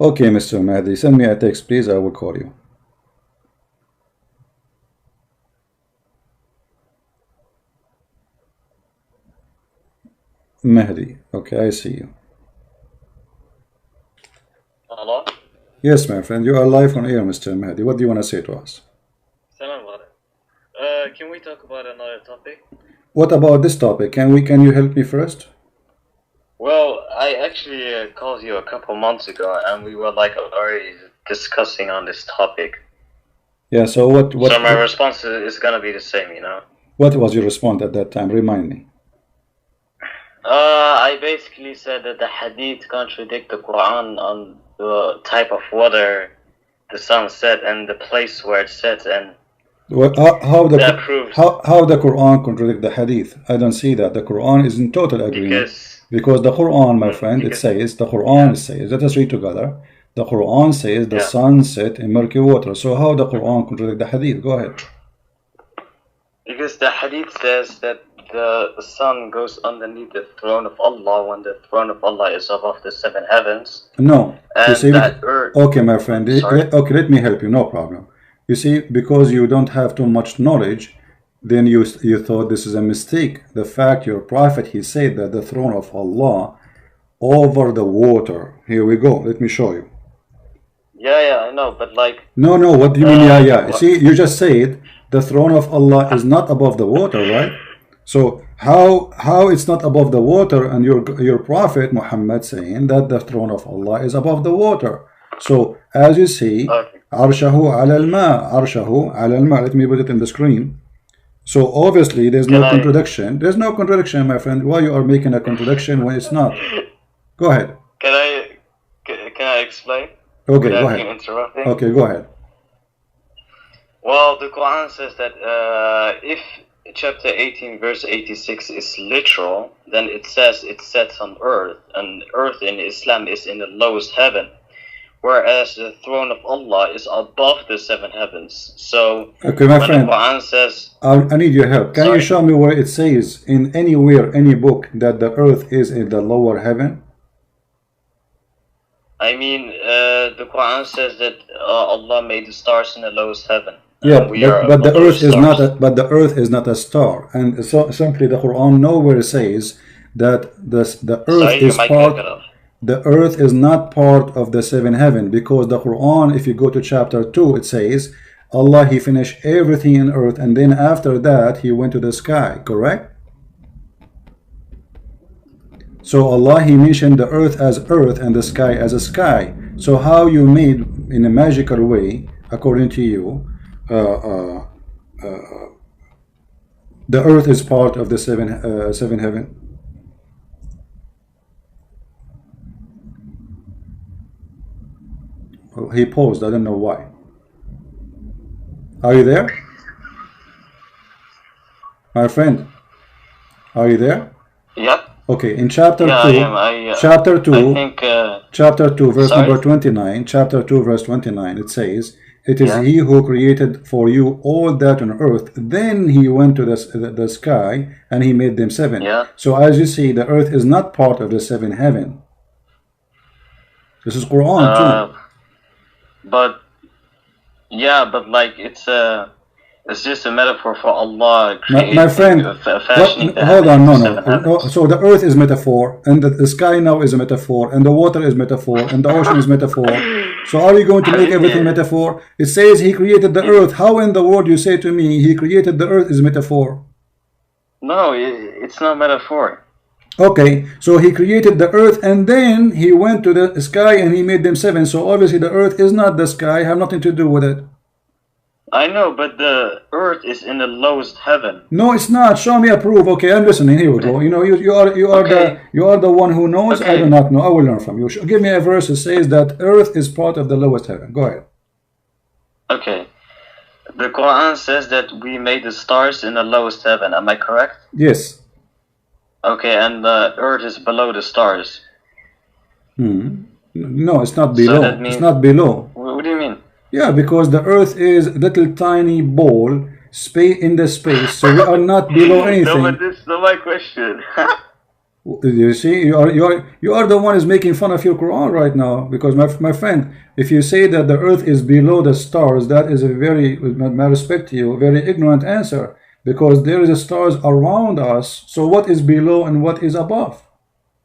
Okay, Mr. Mahdi, send me a text, please. I will call you. Mahdi. Okay, I see you. Hello? Yes, my friend, you are live on air, Mr. Mahdi. What do you want to say to us? Can we talk about another topic? What about this topic? Can you help me first? Well, I actually called you a couple months ago, and we were like already discussing on this topic. Yeah. So what? So my response is gonna be the same, you know. What was your response at that time? Remind me. I basically said that the hadith contradict the Quran on the type of water the sun set and the place where it sets, and how the Quran contradict the hadith? I don't see that. The Quran is in total agreement because the Quran, my friend, it says the Quran says. Let us read together. The Quran says the sun set in murky water. So how the Quran contradict the hadith? Go ahead. Because the hadith says that the sun goes underneath the throne of Allah when the throne of Allah is above the seven heavens. No. And you see, that earth. Okay, my friend. Okay, let me help you. No problem. You see, because you don't have too much knowledge, then you thought this is a mistake. The fact your prophet, he said that the throne of Allah over the water. Here we go. Let me show you. Yeah, I know, but like. No. What do you mean? Yeah. You see, you just said the throne of Allah is not above the water, right? So how it's not above the water, and your prophet Muhammad saying that the throne of Allah is above the water. So as you see, Arshahu ala al-ma, Arshahu ala al-ma. Let me put it in the screen. So obviously there's no contradiction. There's no contradiction, my friend. Why you are making a contradiction when it's not? Go ahead. Can I explain? Okay, go ahead. Okay, go ahead. Well, the Quran says that if chapter 18 verse 86 is literal, then it says it sets on earth, and earth in Islam is in the lowest heaven, whereas the throne of Allah is above the seven heavens. So okay, my friend, the Quran says, I need your help. Can you show me where it says in anywhere, any book, that the earth is in the lower heaven? I mean, the Quran says that Allah made the stars in the lowest heaven. Yeah, but the earth is not. But the earth is not a star, and so simply the Quran nowhere says that the earth is part. The earth is not part of the seven heaven, because the Quran, if you go to chapter 2, it says Allah, he finished everything in earth, and then after that he went to the sky. Correct? So Allah, he mentioned the earth as earth and the sky as a sky. So how you made in a magical way, according to you, the earth is part of the seven heaven? Well, he paused. I don't know why. Are you there, my friend? Are you there? Yep. Okay, in chapter 2, chapter 2, chapter 2, verse number 29, chapter 2, verse 29, it says, it is he who created for you all that on earth. Then he went to the sky and he made them seven. So as you see, the earth is not part of the seven heaven. This is Quran too. But like it's just a metaphor for Allah creating. My friend, hold on, no. So the earth is metaphor, and the sky now is a metaphor, and the water is metaphor, and the ocean is metaphor. So are you going to make everything metaphor? It says he created the earth. How in the world you say to me he created the earth is metaphor? No, it's not metaphor. Okay, so he created the earth, and then he went to the sky and he made them seven. So obviously the earth is not the sky, have nothing to do with it. I know, but the earth is in the lowest heaven. No, it's not. Show me a proof. Okay, I'm listening. Here we go. You know, you are the one who knows. Okay. I do not know. I will learn from you. Give me a verse that says that earth is part of the lowest heaven. Go ahead. Okay. The Quran says that we made the stars in the lowest heaven. Am I correct? Yes. Okay, and the earth is below the stars. No, it's not below. So it's not below. What do you mean? Yeah, because the earth is a little tiny ball in the space, so we are not below anything. No, but this is not my question. You see, you are the one is making fun of your Quran right now, because my friend, if you say that the earth is below the stars, that is a very, with my respect to you, a very ignorant answer, because there is stars around us. So what is below and what is above?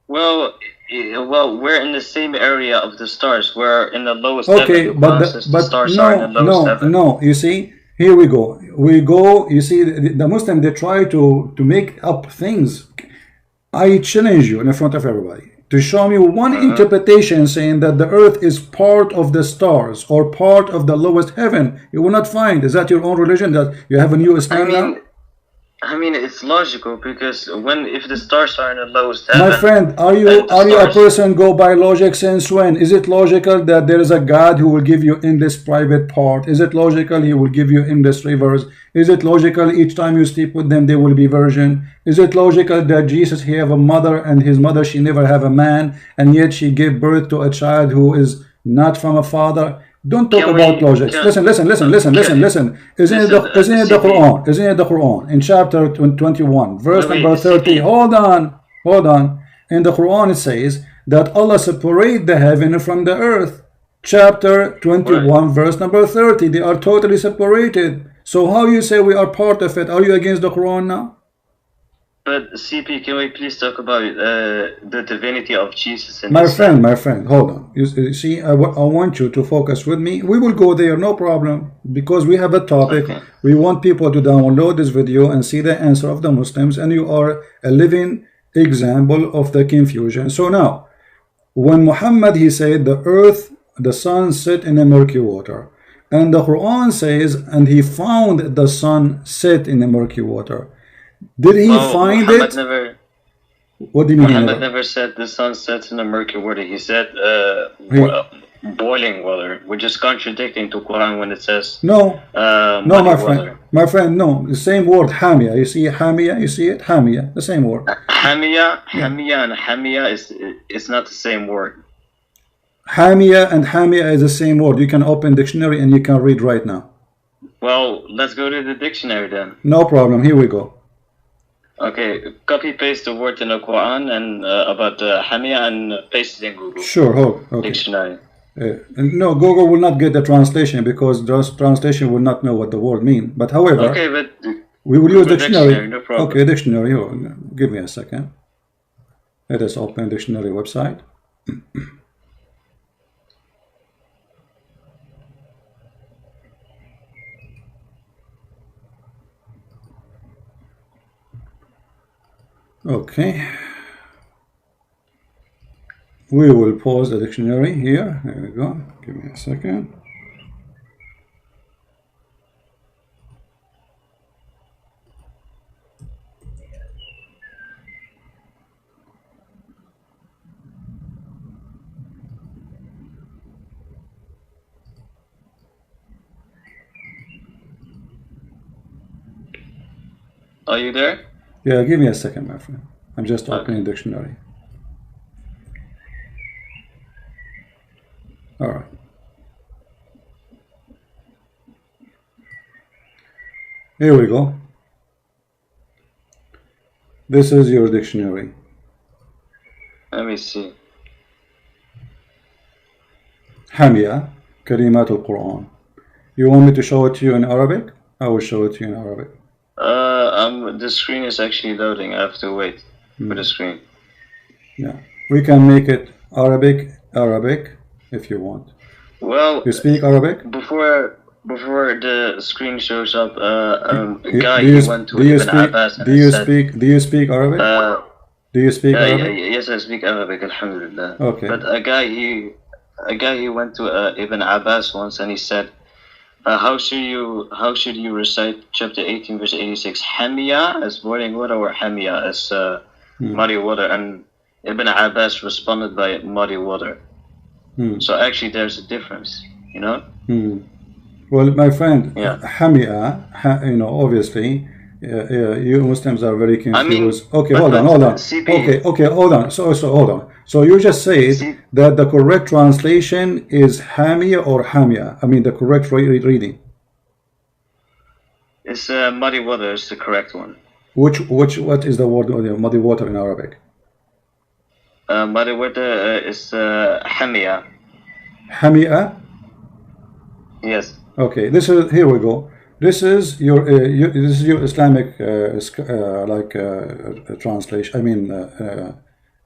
Well, we're in the same area of the stars. We're in the lowest Okay, heaven. but The stars are in the lowest heaven. no. You see, here we go. You see, the Muslim, they try to make up things. I challenge you in front of everybody to show me one interpretation saying that the earth is part of the stars or part of the lowest heaven. You will not find. Is that your own religion that you have a new Islam now? I mean, it's logical, because if the stars are in the lowest heaven, my friend, are you a person go by logic? Since when is it logical that there is a God who will give you endless private part? Is it logical he will give you endless rivers? Is it logical each time you sleep with them they will be virgin? Is it logical that Jesus, he have a mother, and his mother, she never have a man, and yet she gave birth to a child who is not from a father? Don't talk about logic. Listen. Isn't it the Quran? Isn't it the Quran in chapter 21, verse number 30? Hold on. In the Quran it says that Allah separate the heaven from the earth. Chapter 21, verse number 30. They are totally separated. So how you say we are part of it? Are you against the Quran now? But CP, can we please talk about the divinity of Jesus? My friend, hold on. You see, I want you to focus with me. We will go there, no problem, because we have a topic. Okay. We want people to download this video and see the answer of the Muslims, and you are a living example of the confusion. So now, when Muhammad, he said the earth, the sun set in a murky water, and the Quran says, and he found the sun set in a murky water. Did he find Muhammad it? What do you mean? Muhammad never said the sun sets in a murky water. He said boiling water, which is contradicting to Quran when it says no, my friend, no. The same word, hamia. You see hamia? You see it? Hamia, the same word. Hamia and hamia is not the same word. Hamia and hamia is the same word. You can open dictionary and you can read right now. Well, let's go to the dictionary then. No problem. Here we go. Okay, copy paste the word in the Quran and about hamia and paste it in Google. Sure, okay. Dictionary. No, Google will not get the translation, because the translation will not know what the word means. But however, okay, but we will use dictionary. No problem. Okay, dictionary. Give me a second. Let us open dictionary website. Okay, we will pause the dictionary here. There we go. Give me a second. Are you there? Yeah, give me a second, my friend. I'm just opening dictionary. All right. Here we go. This is your dictionary. Let me see. Hamia, Kalimat al-Quran. You want me to show it to you in Arabic? I will show it to you in Arabic. The screen is actually loading. I have to wait for the screen. Yeah, we can make it Arabic if you want. Well, you speak Arabic? Before the screen shows up, a guy he went to Ibn Abbas. Do you speak Arabic? Do you speak Arabic? Yes, I speak Arabic. Alhamdulillah. Okay. But a guy he went to Ibn Abbas once, and he said, how should you recite chapter 18 verse 86? Hamia as boiling water, or hamia as muddy water? And Ibn Abbas responded by muddy water. So actually there's a difference, you know? Well, my friend, yeah. Hamia, obviously, you Muslims are very confused. I mean, okay, hold on. CP. Okay, hold on. So hold on. So you just said that the correct translation is Hamia or Hamia. I mean, the correct reading. It's muddy water is the correct one. What is the word muddy water in Arabic? Muddy water is hamia. Hamia. Yes. Okay, this is, here we go. This is your this is your Islamic translation. I mean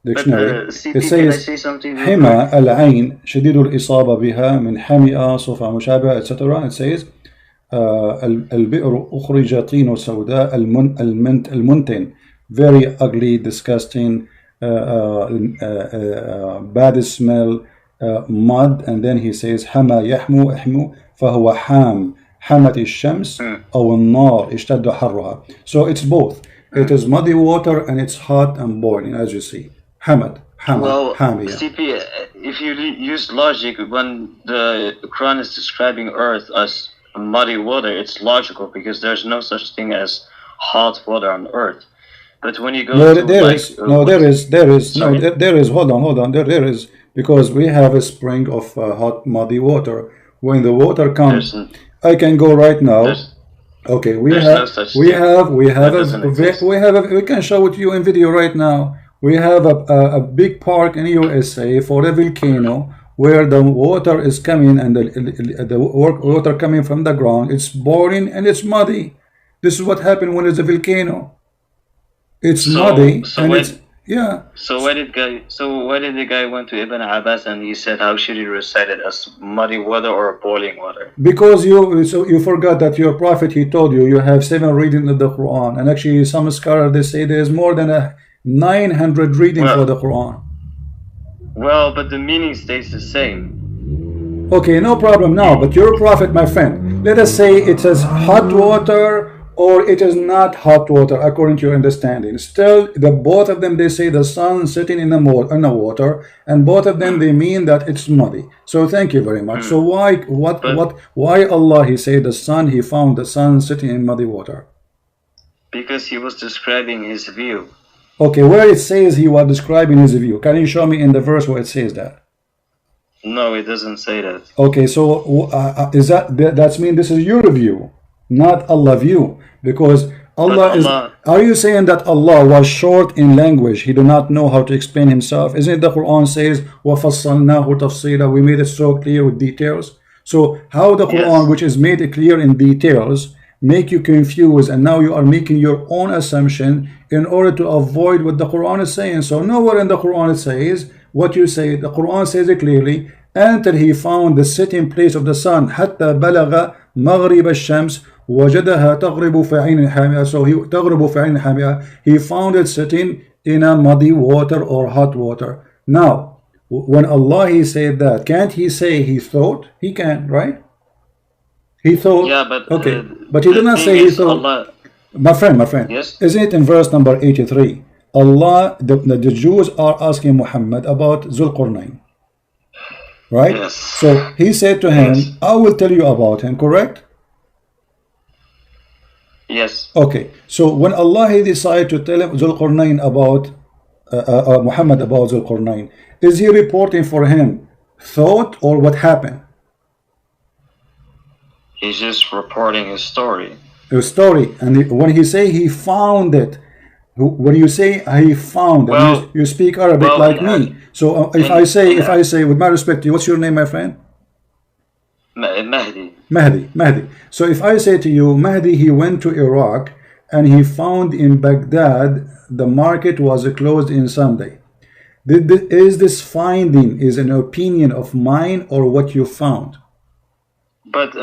dictionary. CP, It can I says say something? حمى العين شديد الإصابة بها من حمئة صفة مشابهة etc. It says البئر أخرج طين سوداء المنتن, very ugly, disgusting, bad smell, mud. And then he says حمى يحمو احمو فهو حام حمت الشمس أو النار اشتد حرها. So it's both. It is muddy water and it's hot and boiling, as you see. Hamad, Well, Hamia. CP, if you use logic, when the Quran is describing earth as muddy water, it's logical because there's no such thing as hot water on earth. But when you go No, to there like, is. No, there is. There is. No, sorry? there is. Hold on. There is, because we have a spring of hot, muddy water. When the water comes, I can go right now. Okay, we can show it to you in video right now. We have a big park in USA for a volcano where the water is coming, and the water coming from the ground. It's boiling and it's muddy. This is what happened when it's a volcano. It's muddy and it's, yeah. So why did the guy went to Ibn Abbas and he said how should he recite it, as muddy water or boiling water? Because you forgot that your prophet, he told you you have 7 readings of the Quran, and actually some scholars, they say there's more than 900 readings for the Quran. Well, but the meaning stays the same. Okay, no problem now. But your prophet, my friend, let us say it is hot water or it is not hot water according to your understanding. Still, both of them, they say the sun sitting in the water, and both of them, they mean that it's muddy. So thank you very much. So why Allah, he said the sun, he found the sun sitting in muddy water? Because he was describing his view. Okay, where it says he was describing his view, can you show me in the verse where it says that? No, it doesn't say that. Okay, so is that mean this is your view, not Allah's view? Because Allah, are you saying that Allah was short in language? He did not know how to explain himself? Isn't it the Quran says وَفَصَّلْنَاهُ تَفْصِيلًا, we made it so clear with details? So how the Quran, which is made clear in details, make you confused, and now you are making your own assumption in order to avoid what the Quran is saying? So nowhere in the Quran it says what you say. The Quran says it clearly, until he found the sitting place of the sun, حتى بلغ مغرب الشمس وجدها تغرب في عين حامئة. So تغرب في عين حامئة, he found it sitting in a muddy water or hot water. Now, when Allah, he said that, can't he say he thought? He can, right? He thought. Yeah, but okay, but he did not say he thought. Allah, my friend, yes? Isn't it in verse number 83? Allah, the Jews are asking Muhammad about Zulqarnain, right? Yes. So he said to him, yes, I will tell you about him, correct? Yes. Okay, so when Allah, he decided to tell him Zulqarnain about Muhammad about Zulqarnain, is he reporting for him thought or what happened? He's just reporting his story. His story. And when he say he found it, when you say he found, well, and you speak Arabic like me. So if I say with my respect to you, what's your name, my friend? Mahdi. So if I say to you, Mahdi, he went to Iraq and he found in Baghdad the market was closed in Sunday. Is this finding is an opinion of mine or what you found? But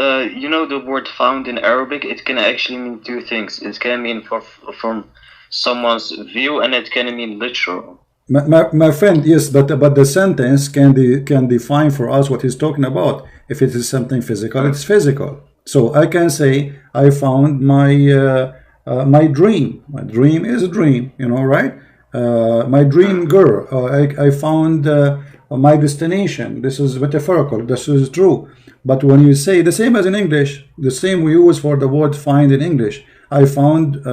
you know, the word found in Arabic, it can actually mean two things. It can mean from someone's view, and it can mean literal. My friend, yes, but the sentence can define for us what he's talking about. If it is something physical, it's physical. So I can say I found my my dream. My dream is a dream, you know, right? My dream girl. I found my destination. This is metaphorical. This is true. But when you say the same as in English, the same we use for the word find in English. I found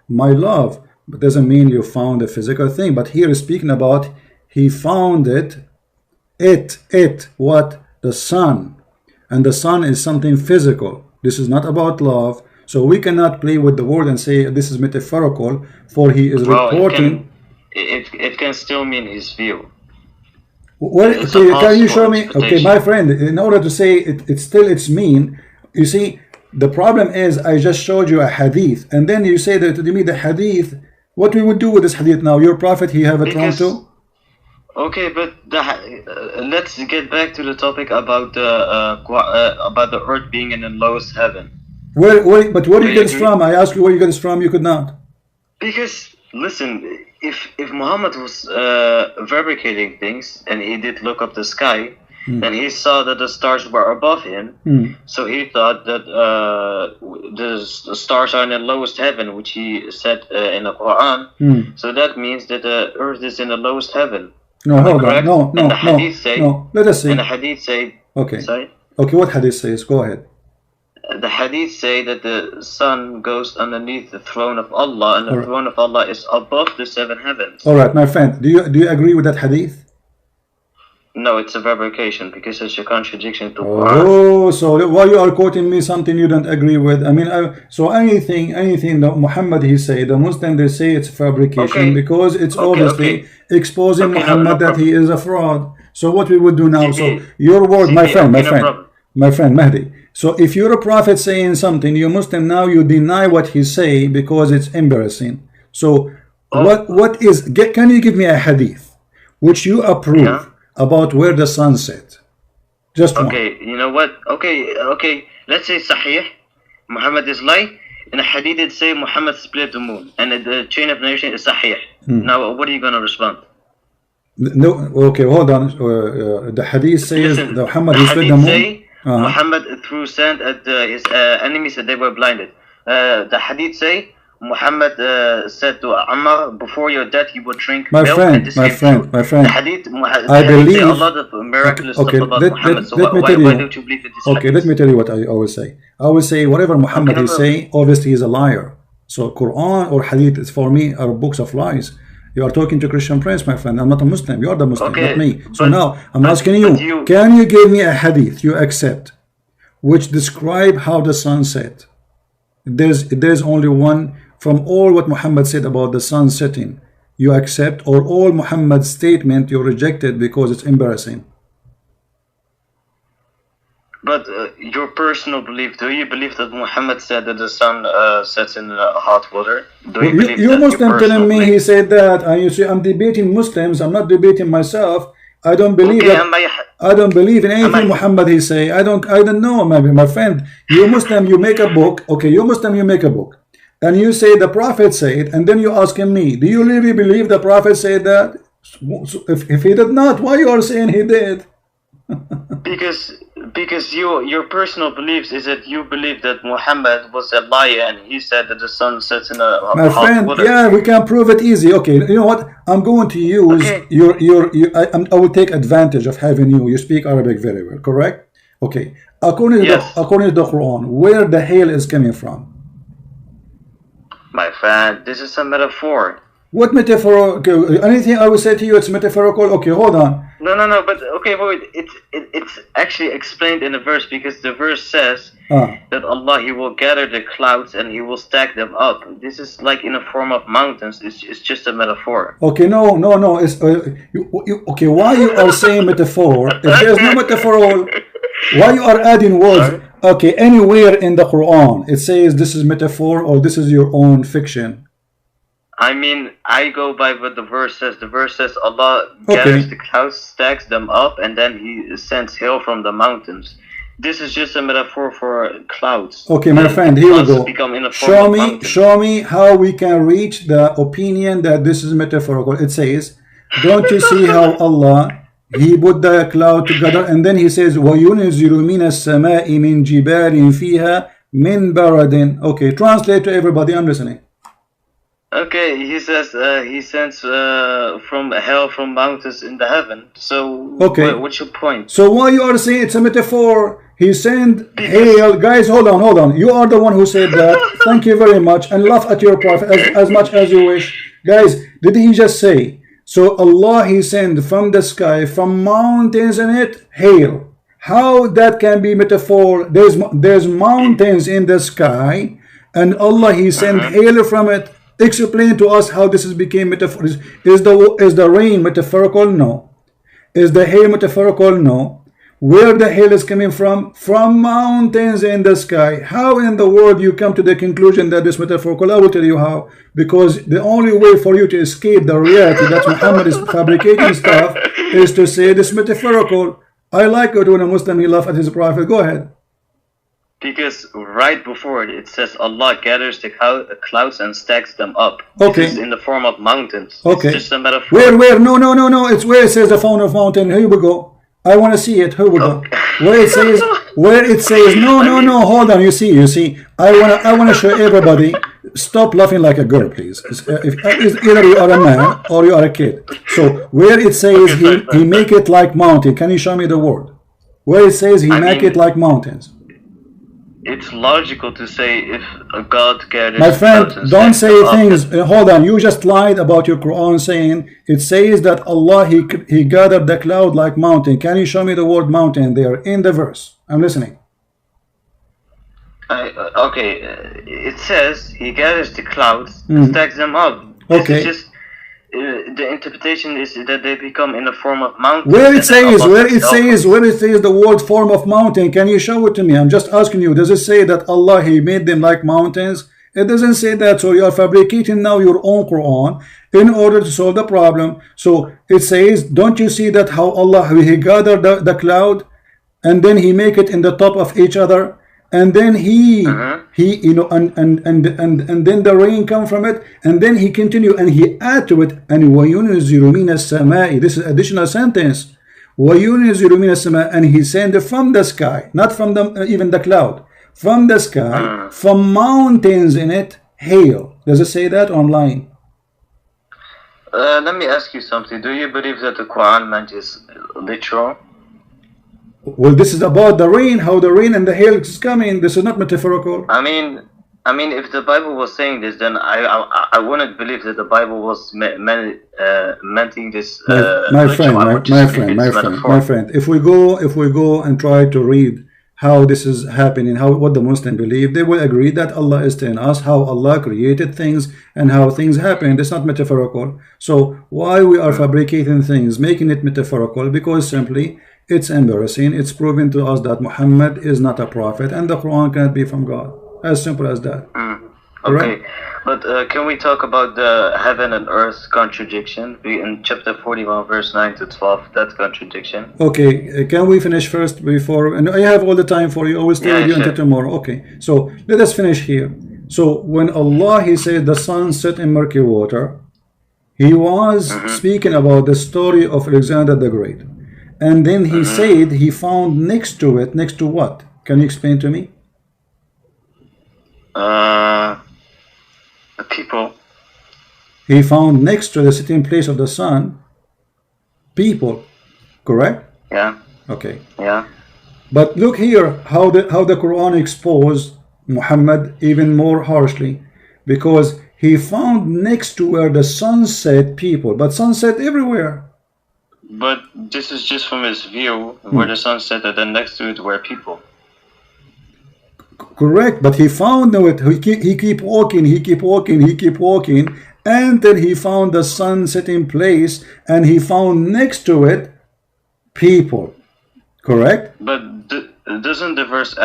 my love. But doesn't mean you found a physical thing. But here is speaking about he found it. What? The sun. And the sun is something physical. This is not about love. So we cannot play with the word and say this is metaphorical, for he is reporting. it can still mean his view. What? Okay, can you show me? Okay, my friend, in order to say it's mean, you see, the problem is I just showed you a hadith, and then you say that to me the hadith. What we would do with this hadith now? Your prophet, he have a throne too. Okay, but let's get back to the topic about the earth being in the lowest heaven. But where do you get this from? I asked you where you get this from. You could not. Because listen, if Muhammad was fabricating things and he did look up the sky, then he saw that the stars were above him. So he thought that the stars are in the lowest heaven, which he said in the Quran. So that means that the earth is in the lowest heaven. No, hold on. No. Let us see. And the hadith say. Okay. Sorry. Okay, what hadith says? Go ahead. The hadith say that the sun goes underneath the throne of Allah, and the throne of Allah is above the seven heavens. All right, my friend. Do you agree with that hadith? No, it's a fabrication because it's a contradiction to Quran. Oh, so why you are quoting me something you don't agree with? I mean, so anything that Muhammad he say, the Muslims they say it's fabrication because it's obviously exposing Muhammad that he is a fraud. So what we would do now? So your word, my friend Mahdi. So if you're a prophet saying something, you Muslim now you deny what he say because it's embarrassing. So what is? Can you give me a hadith which you approve about where the sun set? Just one. Okay, you know what? Okay. Let's say Sahih, Muhammad is lying, and the hadith did say Muhammad split the moon, and the chain of narration is Sahih. Now, what are you gonna respond? No. Okay, hold on. The hadith says that Muhammad split the moon. Muhammad threw sand at his enemies and they were blinded. The hadith say Muhammad said to Ammar, before your death you would drink milk. My friend. The hadith, I believe a lot of miraculous stuff about Muhammad. So why don't you believe in this hadith? Okay, let me tell you what I always say. I always say whatever Muhammad is saying, obviously he's a liar. So Quran or hadith is for me are books of lies. You are talking to Christian Prince, my friend. I'm not a Muslim. You are the Muslim, not me. So now I'm asking you, can you give me a hadith you accept which describe how the sun set? There's only one from all what Muhammad said about the sun setting you accept, or all Muhammad's statement you rejected because it's embarrassing. But your personal belief, do you believe that Muhammad said that the sun sets in hot water? You Muslim telling me he said that, and you say I'm debating Muslims, I'm not debating myself. I don't believe I don't believe in anything Muhammad he say. I don't know, maybe my friend. You Muslim, you make a book. Okay, you Muslim, you make a book, and you say the Prophet said, and then you asking me, do you really believe the Prophet said that? If he did not, why you are saying he did? Because your personal beliefs is that you believe that Muhammad was a liar and he said that the sun sets in a my hot friend water. Yeah, we can prove it easy. Okay, you know what, I'm going to use I will take advantage of having you speak Arabic very well, correct? Okay, according to the Quran, where the hail is coming from? My friend, this is a metaphor. What metaphor? Okay, anything I will say to you, it's metaphorical. Okay, hold on. No, but okay, wait. It's actually explained in the verse, because the verse says that Allah, He will gather the clouds and He will stack them up. This is like in the form of mountains. It's just a metaphor. Okay, no. It's okay. Why you are saying metaphor? If there is no metaphor, why you are adding words? Sorry? Okay, anywhere in the Quran it says this is metaphor or this is your own fiction. I mean, I go by what the verse says. The verse says Allah gathers the clouds, stacks them up, and then He sends hail from the mountains. This is just a metaphor for clouds. Okay, my friend, here we go. Show me how we can reach the opinion that this is metaphorical. It says, don't you see how Allah, He put the cloud together, and then He says, وَيُنْزِلُ مِنَ السَّمَاءِ مِنْ جِبَالٍ فِيهَا مِنْ بَرَدٍ. Okay, translate to everybody, I'm listening. Okay, He says He sends from hell from mountains in the heaven. So, what's your point? So why you are saying it's a metaphor? He sent hail. Guys, hold on. You are the one who said that. Thank you very much, and laugh at your prophet as much as you wish. Guys, did He just say, so Allah He sent from the sky, from mountains in it, hail? How that can be metaphor? There's mountains in the sky, and Allah He sent hail from it. Explain to us how this is became metaphor. Is the rain metaphorical? No. Is the hail metaphorical? No. Where the hail is coming from? From mountains in the sky. How in the world you come to the conclusion that this metaphorical? I will tell you how. Because the only way for you to escape the reality that Muhammad is fabricating stuff is to say this metaphorical. I like it when a Muslim he laughs at his prophet. Go ahead. Because right before it says Allah gathers the clouds and stacks them up. Okay. This is in the form of mountains. Okay. It's just a metaphor. Where? No. It's where it says the form of mountain. Here we go. I want to see it. Here we go. Where it says no. Hold on. You see. I want to show everybody. Stop laughing like a girl, please. Either you are a man or you are a kid. So where it says he make it like mountain. Can you show me the word? Where it says he make it like mountains. It's logical to say if a God gathers. My friend, don't say things. Hold on, you just lied about your Quran saying it says that Allah he gathered the cloud like mountain. Can you show me the word mountain there in the verse? I'm listening. Okay, it says he gathers the clouds and stacks them up. Okay. This is just, the interpretation is that they become in the form of mountains. Where it says the word form of mountain, can you show it to me? I'm just asking you. Does it say that Allah he made them like mountains? It doesn't say that. So you are fabricating now your own Quran in order to solve the problem. So it says, don't you see that how Allah he gathered the cloud and then he make it in the top of each other? And then he you know, and then the rain come from it, and then he continue and he add to it, and وَيُنْزِلُ مِنَ السَّمَاءِ. This is additional sentence. وَيُنْزِلُ مِنَ السَّمَاءِ, and he send from the sky, not from the even the cloud, from the sky, from mountains in it, hail. Does it say that online? Let me ask you something. Do you believe that the Quran meant is literal? Well, this is about the rain, how the rain and the hail is coming. This is not metaphorical. I mean, if the Bible was saying this, then I wouldn't believe that the Bible was meant this. My friend. If we go and try to read how this is happening, what the Muslims believe, they will agree that Allah is telling us how Allah created things and how things happen. It's not metaphorical. So why we are fabricating things, making it metaphorical? Because simply it's embarrassing. It's proven to us that Muhammad is not a prophet and the Quran cannot be from God. As simple as that. Okay, right? But can we talk about the heaven and earth contradiction in chapter 41 verse 9 to 12, that contradiction? Okay, can we finish first before, and I have all the time for you. I will stay with you until tomorrow. Okay, so let us finish here. So when Allah he said the sun set in murky water, he was speaking about the story of Alexander the Great. And then he said he found next to it, next to what? Can you explain to me? The people. He found next to the sitting place of the sun, people, correct? Yeah. Okay. Yeah. But look here how the Quran exposed Muhammad even more harshly, because he found next to where the sun set people, but sun set everywhere. But this is just from his view where the sun set, and then next to it were people. Correct, but he found it. He keep walking, until he found the sun setting place, and he found next to it people. Correct. But doesn't the verses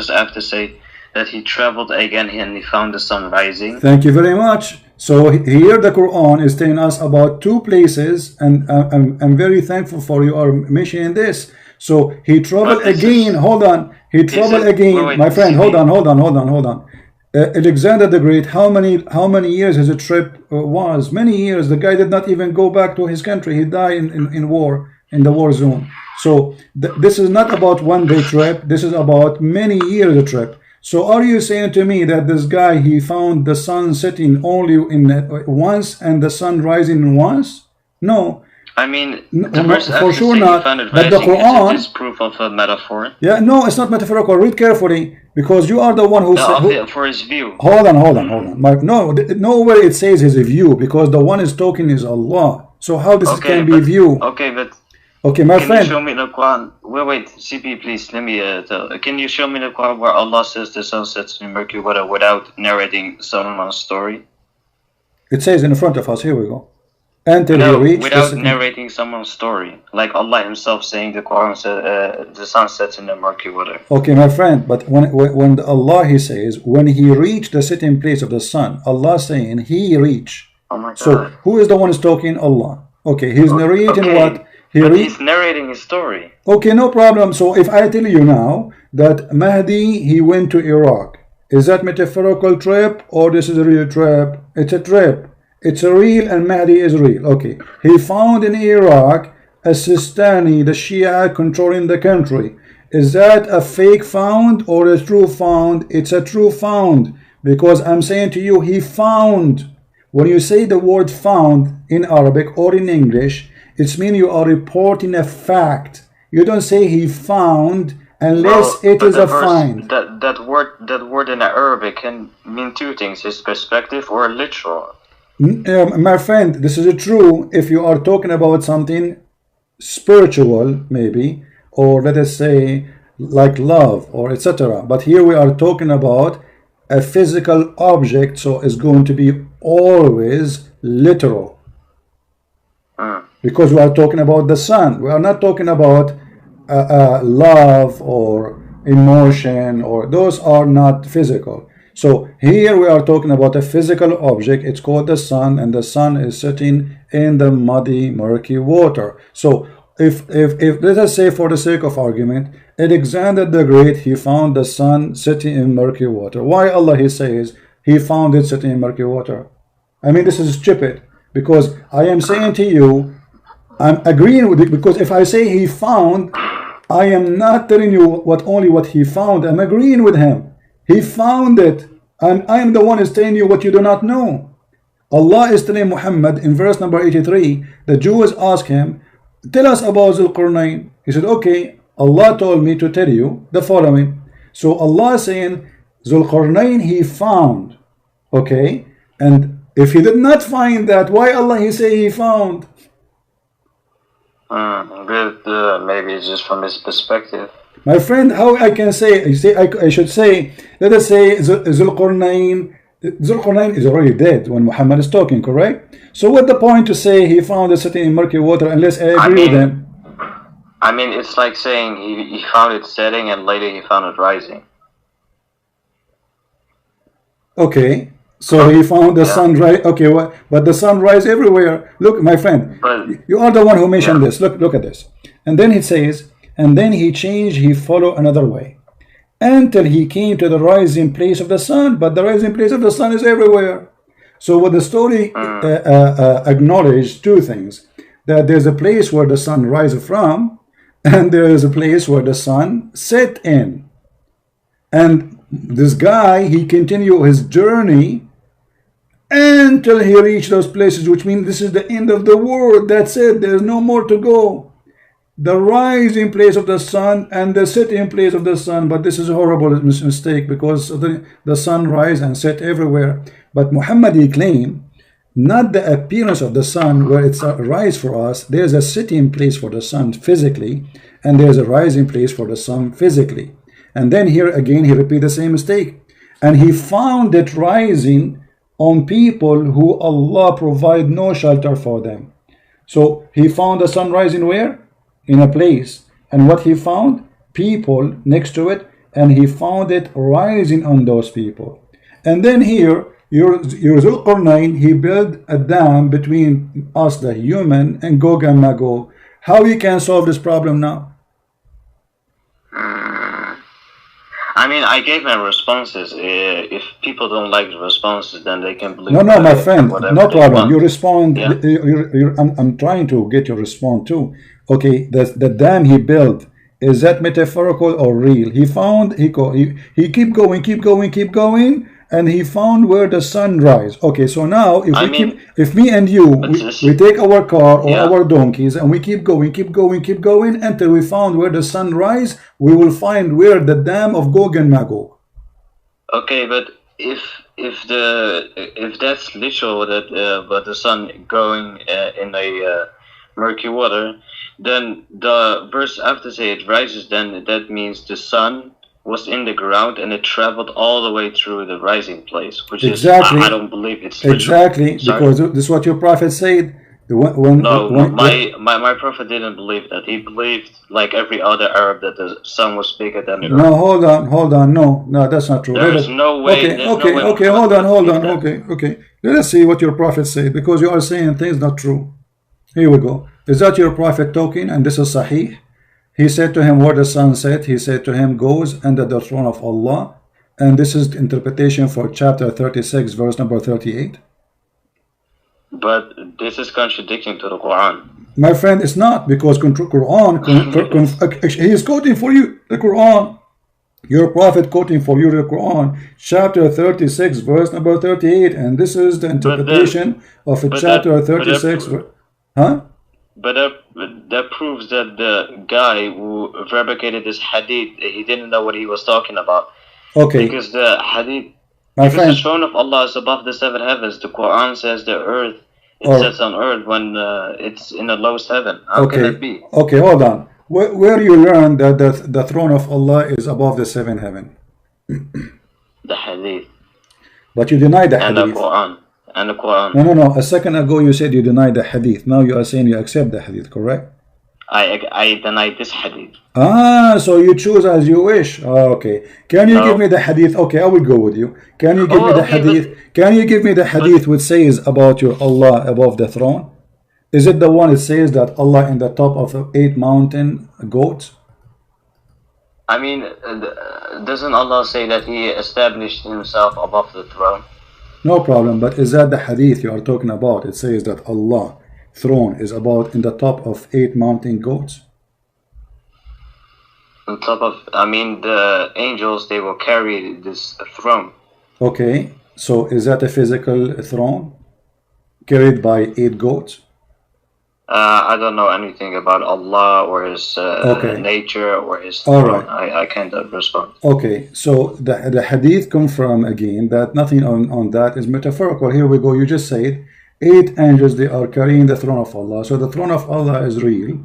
after say that he traveled again and he found the sun rising? Thank you very much. So here the Quran is telling us about two places, and I'm very thankful for you are mentioning this. So he traveled again. Hold on. He traveled again. My friend, hold on. Alexander the Great, how many years his trip was? Many years. The guy did not even go back to his country. He died in war, in the war zone. So this is not about one day trip. This is about many years trip. So are you saying to me that this guy, he found the sun setting only in once and the sun rising once? No. I mean, the verse for sure not. But the Quran is proof of a metaphor. Yeah, no, it's not metaphorical. Read carefully, because you are the one who said for his view. Hold on. Nowhere it says his view, because the one is talking is Allah. So how this can be view? Okay, but Okay, my Can friend. you show me the Quran? Wait, CP, please. Let me tell. Can you show me the Quran where Allah says the sun sets in Mercury without narrating someone's story? It says in front of us. Here we go. Until he No, reached without narrating someone's story, like Allah Himself saying the Quran said the sun sets in the murky water. Okay, my friend, but when Allah He says when He reached the sitting place of the sun, Allah saying He reached. Oh my God. So who is the one who's talking? Allah. Okay, He's narrating what? He's narrating his story. Okay, no problem. So if I tell you now that Mahdi he went to Iraq, is that metaphorical trip or this is a real trip? It's a trip. It's a real, and Mahdi is real. Okay, he found in Iraq a Sistani, the Shia controlling the country. Is that a fake found or a true found? It's a true found, because I'm saying to you, he found. When you say the word found in Arabic or in English, it means you are reporting a fact. You don't say he found unless it is a find. That word in Arabic can mean two things: it's perspective or literal. My friend, this is true if you are talking about something spiritual, maybe, or let us say like love or etc. But here we are talking about a physical object, so it's going to be always literal. Because we are talking about the sun. We are not talking about love or emotion, or those are not physical. So here we are talking about a physical object. It's called the sun, and the sun is sitting in the muddy, murky water. So if let us say, for the sake of argument, Alexander the Great, he found the sun sitting in murky water. Why Allah He says he found it sitting in murky water? I mean, this is stupid, because I am saying to you, I'm agreeing with it, because if I say he found, I am not telling you only what he found. I'm agreeing with him. He found it, and I am the one who is telling you what you do not know. Allah is telling Muhammad in verse number 83, the Jews ask him, tell us about Zulqarnain. He said, okay, Allah told me to tell you the following. So Allah is saying, Zulqarnain he found. Okay, and if he did not find that, why Allah He say he found? Maybe it's just from his perspective. My friend, how I can say, I should say, let us say Zulqarnain is already dead when Muhammad is talking, correct? So what's the point to say he found it sitting in murky water unless I agree with him? I mean, it's like saying he found it setting and later he found it rising. Okay, so he found the sun rise. Okay, but the sun rise everywhere. Look, my friend, you are the one who mentioned this. Look at this. And then it says, and then he changed, he followed another way, until he came to the rising place of the sun. But the rising place of the sun is everywhere. So what the story acknowledged two things: that there's a place where the sun rises from, and there is a place where the sun set in. And this guy, he continued his journey until he reached those places, which means this is the end of the world. That's it. There's no more to go. The rising place of the sun and the setting place of the sun. But this is a horrible mistake, because the sun rise and set everywhere. But Muhammad, he claimed not the appearance of the sun where it's a rise for us. There's a setting place for the sun physically, and there's a rising place for the sun physically. And then here again he repeated the same mistake, and he found it rising on people who Allah provide no shelter for them. So he found the sun rising where? In a place. And what he found? People next to it, and he found it rising on those people. And then here, your Zulqarnain, he built a dam between us, the human, and Gog and Magog. How we can solve this problem now? I mean, I gave my responses. If people don't like the responses, then they can believe. No, my friend, no problem. You respond. Yeah. I'm trying to get your response too. Okay, the dam he built, is that metaphorical or real? He found, he keep going, and he found where the sun rise. Okay, so now if me and you, we take our car or our donkeys and we keep going until we found where the sun rise, we will find where the dam of Gog and Magog. Okay, but if that's literal, that but the sun going in a murky water. Then the verse after say it rises, then that means the sun was in the ground and it traveled all the way through the rising place, which Exactly. is I don't believe it's literal. Exactly, because this is what your prophet said. No, my prophet didn't believe that. He believed, like every other Arab, that the sun was bigger than the earth. No, hold on. No, that's not true. There's no way. Okay, hold on. Okay. Let us see what your prophet said, because you are saying things not true. Here we go. Is that your prophet talking? And this is Sahih. He said to him, where the sun set, he said to him, goes under the throne of Allah. And this is the interpretation for chapter 36, verse number 38. But this is contradicting to the Quran. My friend, it's not, because Quran, he is quoting for you the Quran. Your prophet quoting for you the Quran, chapter 36, verse number 38, and this is the interpretation of chapter 36. But that proves that the guy who fabricated this hadith, he didn't know what he was talking about. Okay. Because the hadith, friend, the throne of Allah is above the seven heavens. The Quran says the earth, it sits on earth when it's in the lowest heaven. How can that be? Okay, hold on. Where you learn that the throne of Allah is above the seven heaven? The hadith. But you deny the hadith. And the Quran. No. A second ago you said you denied the hadith. Now you are saying you accept the hadith, correct? I denied this hadith. So you choose as you wish. Okay. Can you give me the hadith? Okay, I will go with you. Can you give me the hadith? Can you give me the hadith which says about your Allah above the throne? Is it the one that says that Allah in the top of 8 mountain goats? I mean, doesn't Allah say that He established Himself above the throne? No problem, but is that the hadith you are talking about? It says that Allah throne is about in the top of 8 mountain goats. On top of, I mean, the angels, they will carry this throne. Okay, so is that a physical throne carried by 8 goats? I don't know anything about Allah or His nature or His throne. I can't respond. Okay, so the hadith confirm again that nothing on that is metaphorical. Here we go. You just said 8 angels, they are carrying the throne of Allah. So the throne of Allah is real,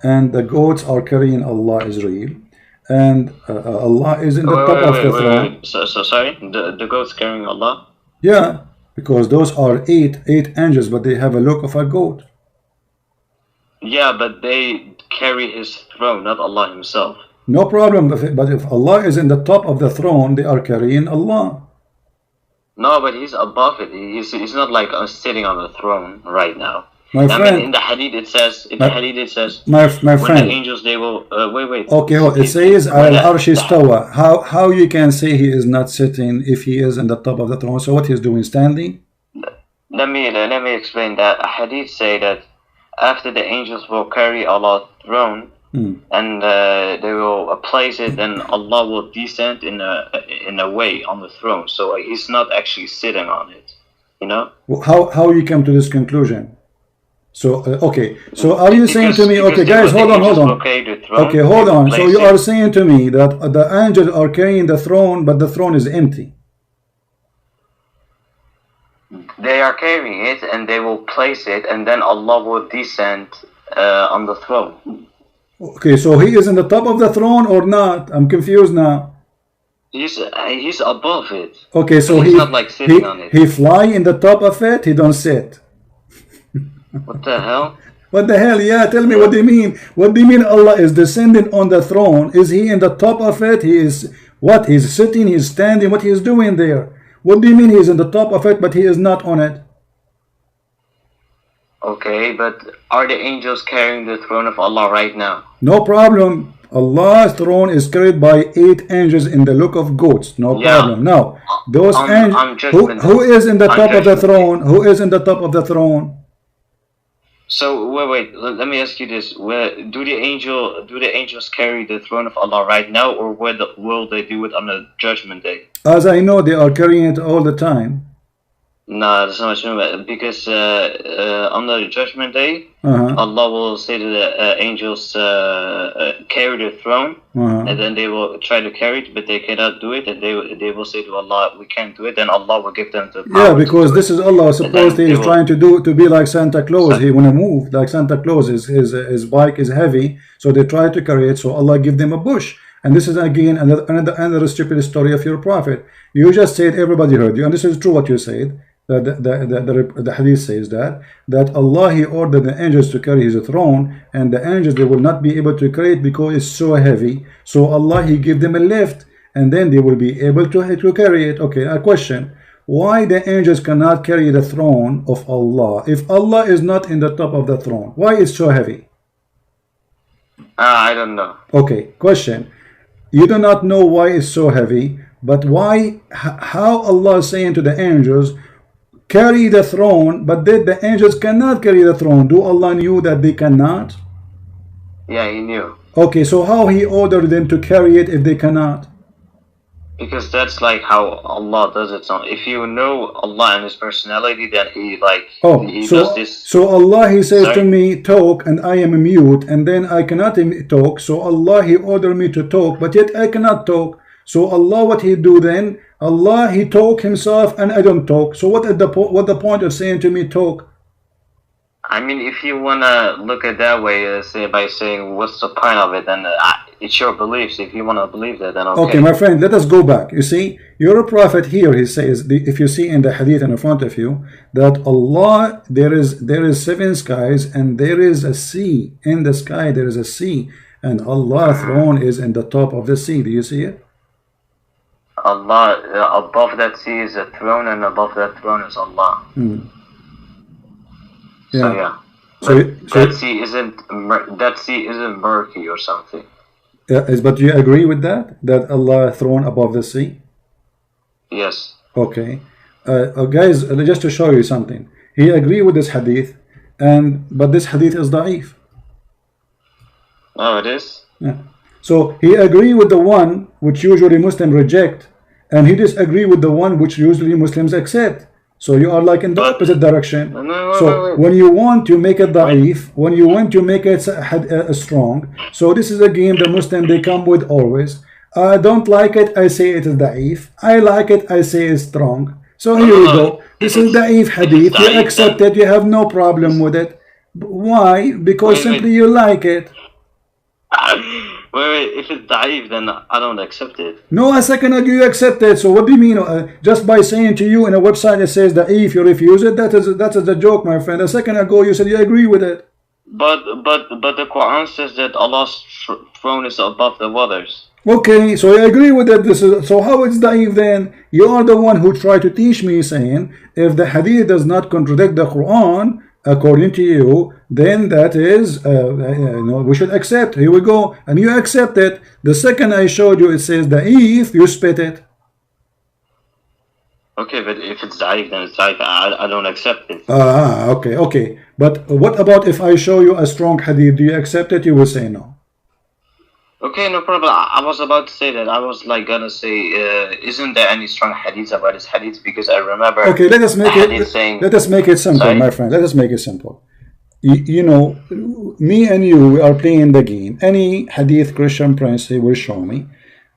and the goats are carrying Allah is real, and Allah is in the top of the throne. So sorry, the goats carrying Allah? Yeah, because those are eight angels, but they have a look of a goat. Yeah, but they carry His throne, not Allah Himself. No problem, but if Allah is in the top of the throne, they are carrying Allah. No, but He's above it. He's not like sitting on the throne right now. My friend, in the hadith it says. My friend. When the angels, they will wait. Okay, well, it says al-arsh istawa. How you can say He is not sitting if He is in the top of the throne? So what He's doing, standing? Let me explain that. A hadith say that after the angels will carry Allah's throne and they will place it, then Allah will descend in a way on the throne. So He's not actually sitting on it, you know. How you come to this conclusion? So okay, so are you saying to me, okay guys, hold on. Okay, hold on. So you are saying to me that the angels are carrying the throne, but the throne is empty. They are carrying it and they will place it, and then Allah will descend on the throne. Okay, so He is in the top of the throne or not? I'm confused now. He's above it. Okay, so he's not like sitting on it. He fly in the top of it, He don't sit. What the hell? What the hell? Yeah, tell me what do you mean? What do you mean Allah is descending on the throne? Is He in the top of it? He is what? He's sitting, He's standing, what He is doing there? What do you mean He's in the top of it but He is not on it? Okay, but are the angels carrying the throne of Allah right now? No problem. Allah's throne is carried by 8 angels in the look of goats. No problem. Now, those angels, who is in the top of the throne? Who is in the top of the throne? So wait. Let me ask you this: do the angels carry the throne of Allah right now, or will they do it on the Judgment Day? As I know, they are carrying it all the time. No, that's not true. Because on the judgment day, Allah will say to the angels, carry the throne, and then they will try to carry it, but they cannot do it, and they will say to Allah, we can't do it. Then Allah will give them the power. Yeah, because this is Allah. Suppose he is trying to be like Santa Claus. He want to move like Santa Claus. His bike is heavy, so they try to carry it. So Allah give them a bush. And this is again another stupid story of your prophet. You just said everybody heard you, and this is true what you said. The hadith says that Allah, he ordered the angels to carry his throne, and the angels, they will not be able to carry it because it's so heavy. So Allah, he give them a lift, and then they will be able to carry it. Okay, a question: why the angels cannot carry the throne of Allah if Allah is not in the top of the throne? Why it's so heavy? I don't know. Okay, question: you do not know why it's so heavy, but why? How Allah is saying to the angels, carry the throne, but then the angels cannot carry the throne? Do Allah knew that they cannot? Yeah, he knew. Okay, so how he ordered them to carry it if they cannot? Because that's like how Allah does it. So if you know Allah and his personality, then he does this. So Allah, he says to me, talk, and I am mute, and then I cannot talk. So Allah, he ordered me to talk, but yet I cannot talk. So Allah, what he do then? Allah, he talk himself, and I don't talk. So what the point of saying to me talk? I mean, if you wanna look at that way, say by saying what's the point of it, then it's your beliefs. If you wanna believe that, then okay. Okay, my friend, let us go back. You see, your prophet here, he says, if you see in the hadith in front of you, that Allah, there is 7 skies, and there is a sea. In the sky there is a sea, and Allah's throne is in the top of the sea. Do you see it? Allah, above that sea is a throne, and above that throne is Allah. Yeah. So that sea isn't murky or something. But do you agree with that? That Allah throne above the sea? Yes. Okay. Guys, just to show you something. He agreed with this hadith, but this hadith is da'if. Oh, it is? Yeah. So he agreed with the one which usually Muslims reject, and he disagree with the one which usually Muslims accept. So you are like in the opposite direction. So when you want to make it da'if, when you want to make it strong, so this is a game the Muslim, they come with always. I don't like it, I say it is da'if. I like it, I say it's strong. So here we go. This is da'if hadith. You accept it, you have no problem with it. Why? Because simply you like it. Wait, if it's da'if, then I don't accept it. No, a second ago you accept it. So what do you mean? Just by saying to you in a website it says da'if, you refuse it? That is a joke, my friend. A second ago you said you agree with it. But the Quran says that Allah's throne is above the waters. Okay, so I agree with that. So how is da'if then? You are the one who tried to teach me, saying if the hadith does not contradict the Quran, according to you, then that is we should accept. Here we go, and you accept it. The second I showed you, it says da'if, you spit it. Okay, but if it's da'if, then it's da'if. I don't accept it. Okay. But what about if I show you a strong hadith? Do you accept it? You will say no. Okay, no problem. I was about to say that. I was like gonna say, isn't there any strong hadiths about this hadith? Because I remember. Okay, let us make it simple, sorry? My friend. Let us make it simple. You know, me and you, we are playing the game. Any hadith Christian prince, he will show me,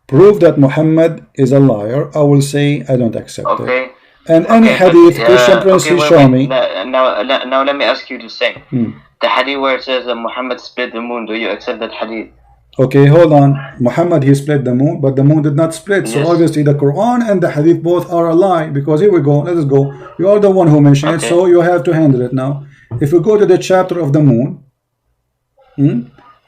prove that Muhammad is a liar. I will say I don't accept it. And any hadith Christian prince, he show me. Now let me ask you the same. The hadith where it says that Muhammad split the moon. Do you accept that hadith? Okay, hold on. Muhammad, he split the moon, but the moon did not split. Yes. So obviously the Quran and the hadith both are a lie, because here we go. Let us go. You are the one who mentioned it, so you have to handle it now. If we go to the chapter of the moon,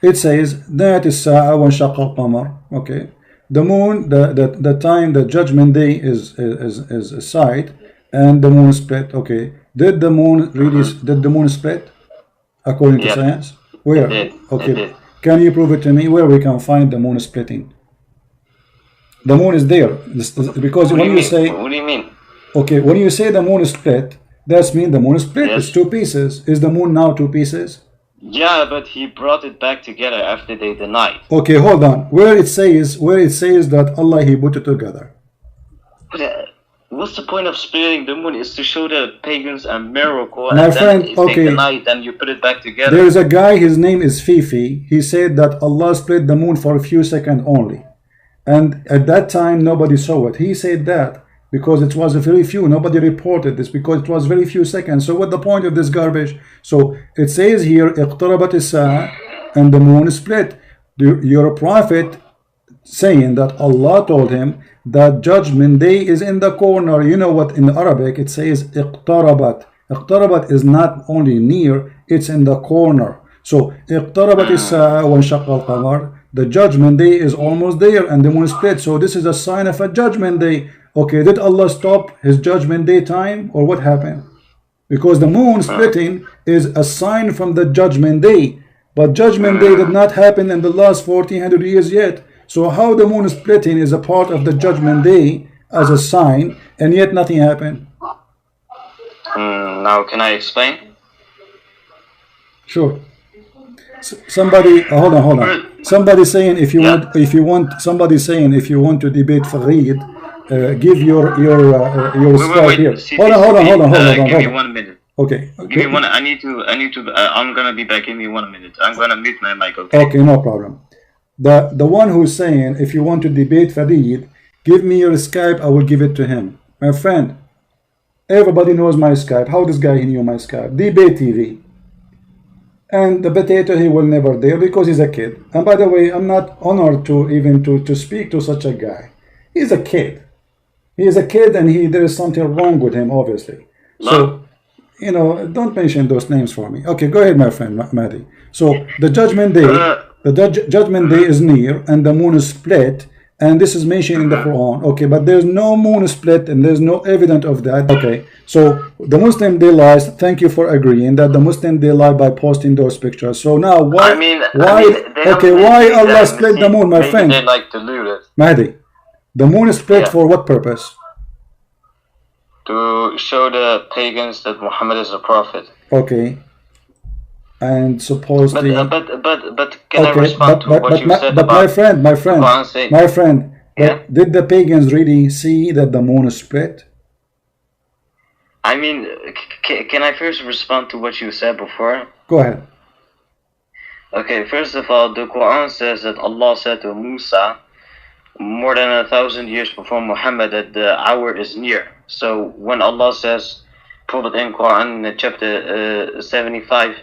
it says that is sa'a wa shaqqa qamar. Okay, the moon, the time, the judgment day is a sight, and the moon split. Okay, did the moon really? Did the moon split according to science? Where? Okay. Can you prove it to me where we can find the moon splitting? The moon is there, because when you say, what do you mean? Okay, when you say the moon is split, that means the moon is split. Yes. It's 2 pieces. Is the moon now 2 pieces? Yeah, but he brought it back together after they denied. Okay, hold on. Where it says that Allah, he put it together. what's the point of splitting the moon? Is to show the pagans a miracle, My and friend, then if okay. they deny it, then you put it back together. There is a guy, his name is Fifi. He said that Allah split the moon for a few seconds only. And at that time, nobody saw it. He said that because it was very few. Nobody reported this because it was very few seconds. So what's the point of this garbage? So it says here, اقتربت الساعة, and the moon split. Your prophet saying that Allah told him that judgment day is in the corner. You know what in Arabic it says اقتربت. اقتربت is not only near, it's in the corner. So اقتربت الساعة وانشق القمر. The judgment day is almost there and the moon split. So this is a sign of a judgment day. Okay, did Allah stop his judgment day time or what happened? Because the moon splitting is a sign from the judgment day. But judgment day did not happen in the last 1400 years yet. So how the moon splitting is a part of the judgment day as a sign and yet nothing happened? Now can I explain? Sure. Somebody, hold on. Somebody saying if you want, somebody saying if you want to debate Farid, give your Skype here. Hold on. Give me 1 minute. Okay. Give me one. I need to. I'm gonna be back. Give me 1 minute. I'm gonna mute my mic. Okay. Okay, no problem. The one who's saying if you want to debate Farid, give me your Skype. I will give it to him. My friend, everybody knows my Skype. How this guy knew my Skype? Debate TV. And the potato, he will never dare because he's a kid. And by the way, I'm not honored to even to speak to such a guy. He's a kid. He is a kid, and there is something wrong with him, obviously. So, you know, don't mention those names for me. Okay, go ahead, my friend Mahdi. So the judgment day, judgment day is near, and the moon is split, and this is mentioned in the Quran. Okay, but there's no moon split, and there's no evidence of that. Okay, so the Muslim, they lie. Thank you for agreeing that the Muslim, they lie by posting those pictures. So now why? Why Allah split the moon, my friend? They like to loot it. Mahdi, the moon is split for what purpose? To show the pagans that Muhammad is a prophet. Okay. And supposedly, but can I respond to what you said about? My friend, did the pagans really see that the moon is split? I mean, can I first respond to what you said before? Go ahead. Okay, first of all, the Quran says that Allah said to Musa more than 1,000 years before Muhammad that the hour is near. So when Allah says, quoted in Quran chapter 75,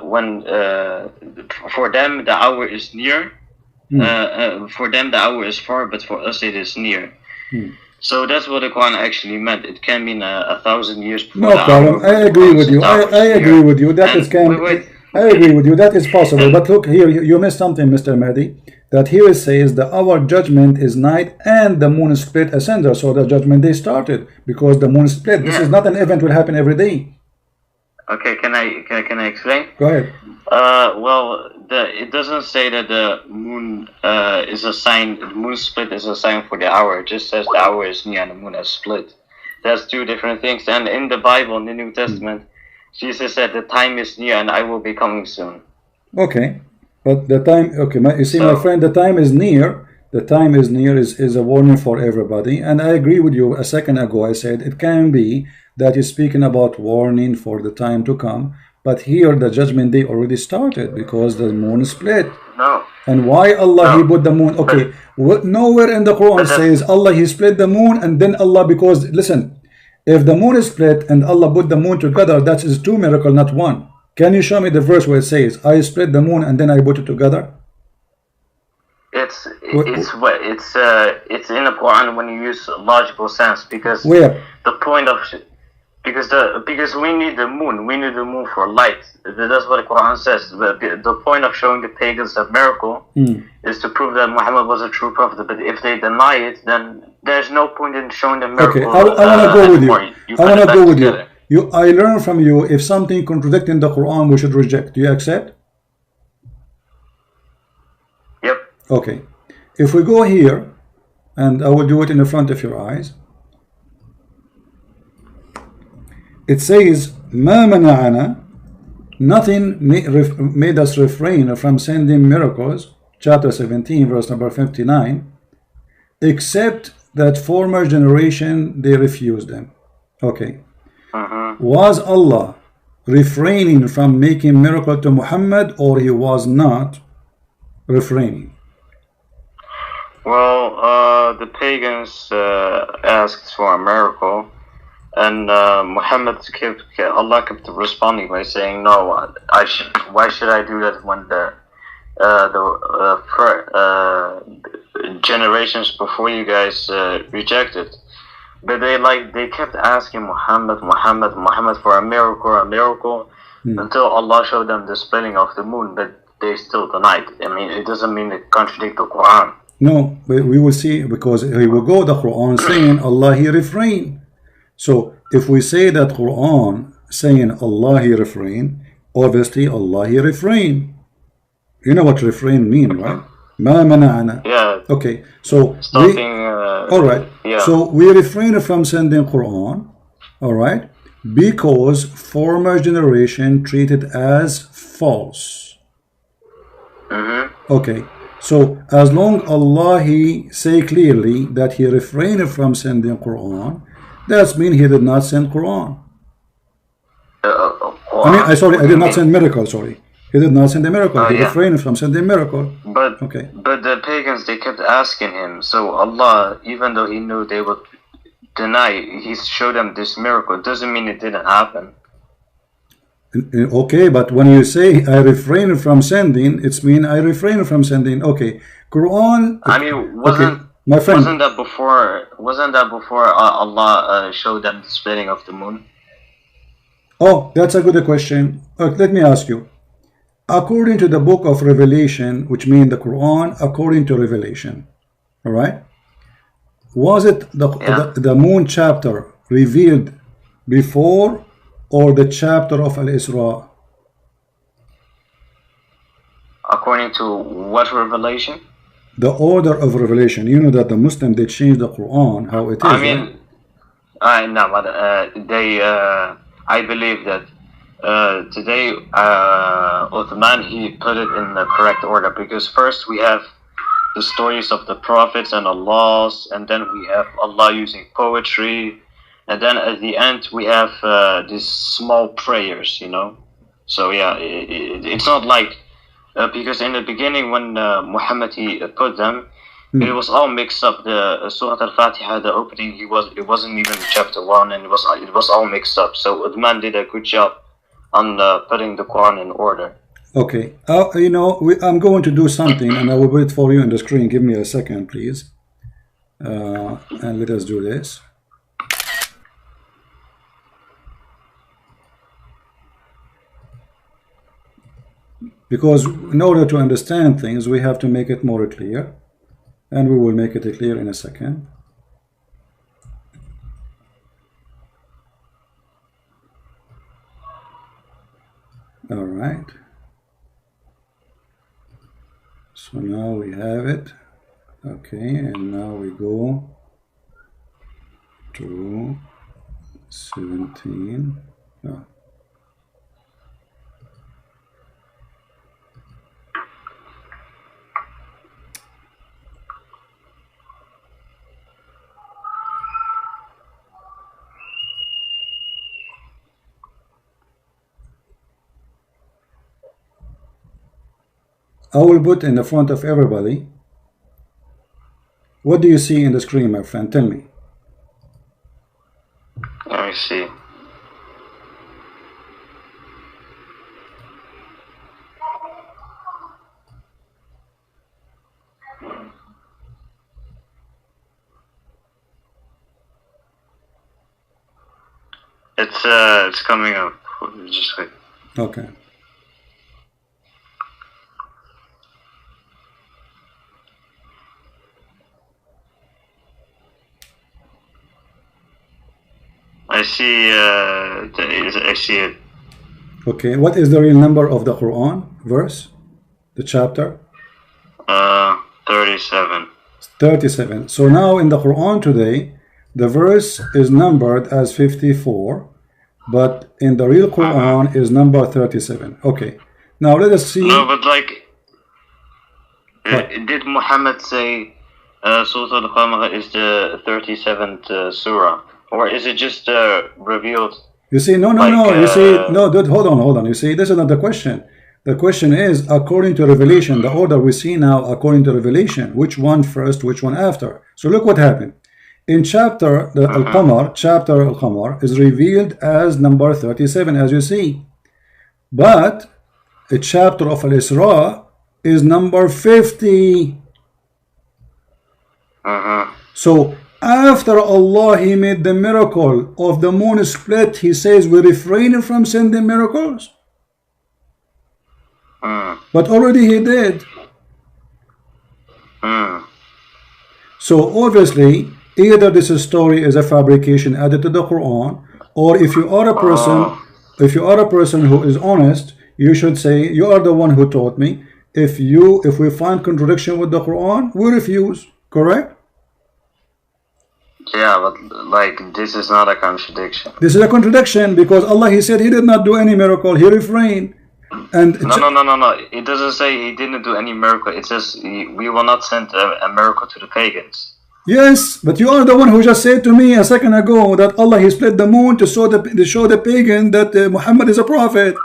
when for them the hour is near, for them the hour is far, but for us it is near. So that's what the Quran actually meant. It can mean 1,000 years before. No problem. I agree with you. I agree with you. That is I agree with you. That is possible. But look here, you missed something, Mr. Mahdi. That here it says that our judgment is night and the moon split asunder. So the judgment day started because the moon split. This is not an event will happen every day. Okay, can I explain? Go ahead. Well, it doesn't say that the moon is a sign. The moon split is a sign for the hour. It just says the hour is near and the moon has split. That's two different things. And in the Bible, in the New Testament, Jesus said the time is near and I will be coming soon. Okay, but the time. Okay, you see, my friend, the time is near. The time is near is a warning for everybody. And I agree with you. A second ago, I said it can be that is speaking about warning for the time to come, but here the judgment day already started because the moon split. No. And why Allah he put the moon? Okay, nowhere in the Quran says Allah he split the moon and then Allah, because listen, if the moon is split and Allah put the moon together, that is two miracles, not one. Can you show me the verse where it says I split the moon and then I put it together? It's in the Quran when you use logical sense, because where the point of because we need the moon for light. That's what the Quran says. The point of showing the pagans a miracle is to prove that Muhammad was a true prophet. But if they deny it, then there's no point in showing the miracle. Okay, I want to go with you. I want to go with you. I learn from you, if something contradicting the Quran we should reject. Do you accept? Yep. Okay. If we go here, and I will do it in the front of your eyes. It says, "Ma mana'ana," nothing made us refrain from sending miracles, chapter 17, verse number 59, except that former generation they refused them. Okay. Was Allah refraining from making miracle to Muhammad, or he was not refraining? Well, the pagans asked for a miracle, and Muhammad Allah kept responding by saying, "No, why should I do that when the generations before you guys rejected?" But they kept asking Muhammad for a miracle, until Allah showed them the splitting of the moon, but they still denied. I mean, it doesn't mean it contradicts the Quran. No, we will see, because here we go, the Quran saying Allah he refrained. So if we say that Quran saying Allah he refrained, obviously Allah he refrained. You know what refrain mean, right? Ma mana'ana. Yeah. Okay, so Stopping. all right. Yeah. So we refrain from sending Quran, all right, because former generation treated as false. Okay. So as long Allah he say clearly that he refrained from sending Quran, that means he did not send Quran. I did not send miracle. Sorry, he did not send a miracle. He refrained from sending miracle. But the pagans, they kept asking him. So Allah, even though he knew they would deny, he showed them this miracle. It doesn't mean it didn't happen. Okay, but when you say I refrain from sending, it's mean I refrain from sending. Okay, Quran. I mean, my friend, wasn't that before Allah showed them the splitting of the moon? Oh, that's a good question. Let me ask you. According to the book of Revelation, which means the Quran, according to Revelation, all right, was it the moon chapter revealed before, or the chapter of Al-Isra? According to what revelation? The order of revelation. You know that the Muslim, they changed the Quran, how it is. I mean, no, but I believe that today Uthman, he put it in the correct order, because first we have the stories of the prophets and the laws, and then we have Allah using poetry, and then at the end we have these small prayers, you know. So yeah, it's not like because in the beginning when Muhammad he put them, it was all mixed up. The Surah Al-Fatiha, the opening, it wasn't even chapter 1, and it was all mixed up. So Uthman did a good job on putting the Quran in order. Okay, you know, I'm going to do something, and I will wait for you on the screen. Give me a second, please, and let us do this. Because in order to understand things, we have to make it more clear, and we will make it clear in a second. All right. So now we have it. Okay, and now we go to 17. Oh. I will put in the front of everybody. What do you see in the screen, my friend? Tell me. Let me see. It's coming up. Just wait. Okay. I see it. Okay, what is the real number of the Quran verse? The chapter? 37. 37. So now in the Quran today, the verse is numbered as 54, but in the real Quran is number 37. Okay. Now let us see. No, but like, did Muhammad say Surah Al-Qamar is the 37th surah, or is it just revealed? You see, no, you see, no, dude, hold on. You see, this is not the question. The question is, according to Revelation, the order we see now, according to Revelation, which one first, which one after. So look what happened. In chapter Al-Qamar, chapter Al-Qamar is revealed as number 37, as you see. But a chapter of Al-Isra is number 50. So after Allah, He made the miracle of the moon split, He says we refrain from sending miracles. But already He did. So obviously, either this story is a fabrication added to the Quran, or if you are a person who is honest, you should say, you are the one who taught me. If we find contradiction with the Quran, we refuse. Correct? Yeah, but like this is not a contradiction. This is a contradiction because Allah, He said He did not do any miracle. He refrained. And no. It doesn't say He didn't do any miracle. It says we will not send a miracle to the pagans. Yes, but you are the one who just said to me a second ago that Allah, He split the moon to show the pagan that Muhammad is a prophet.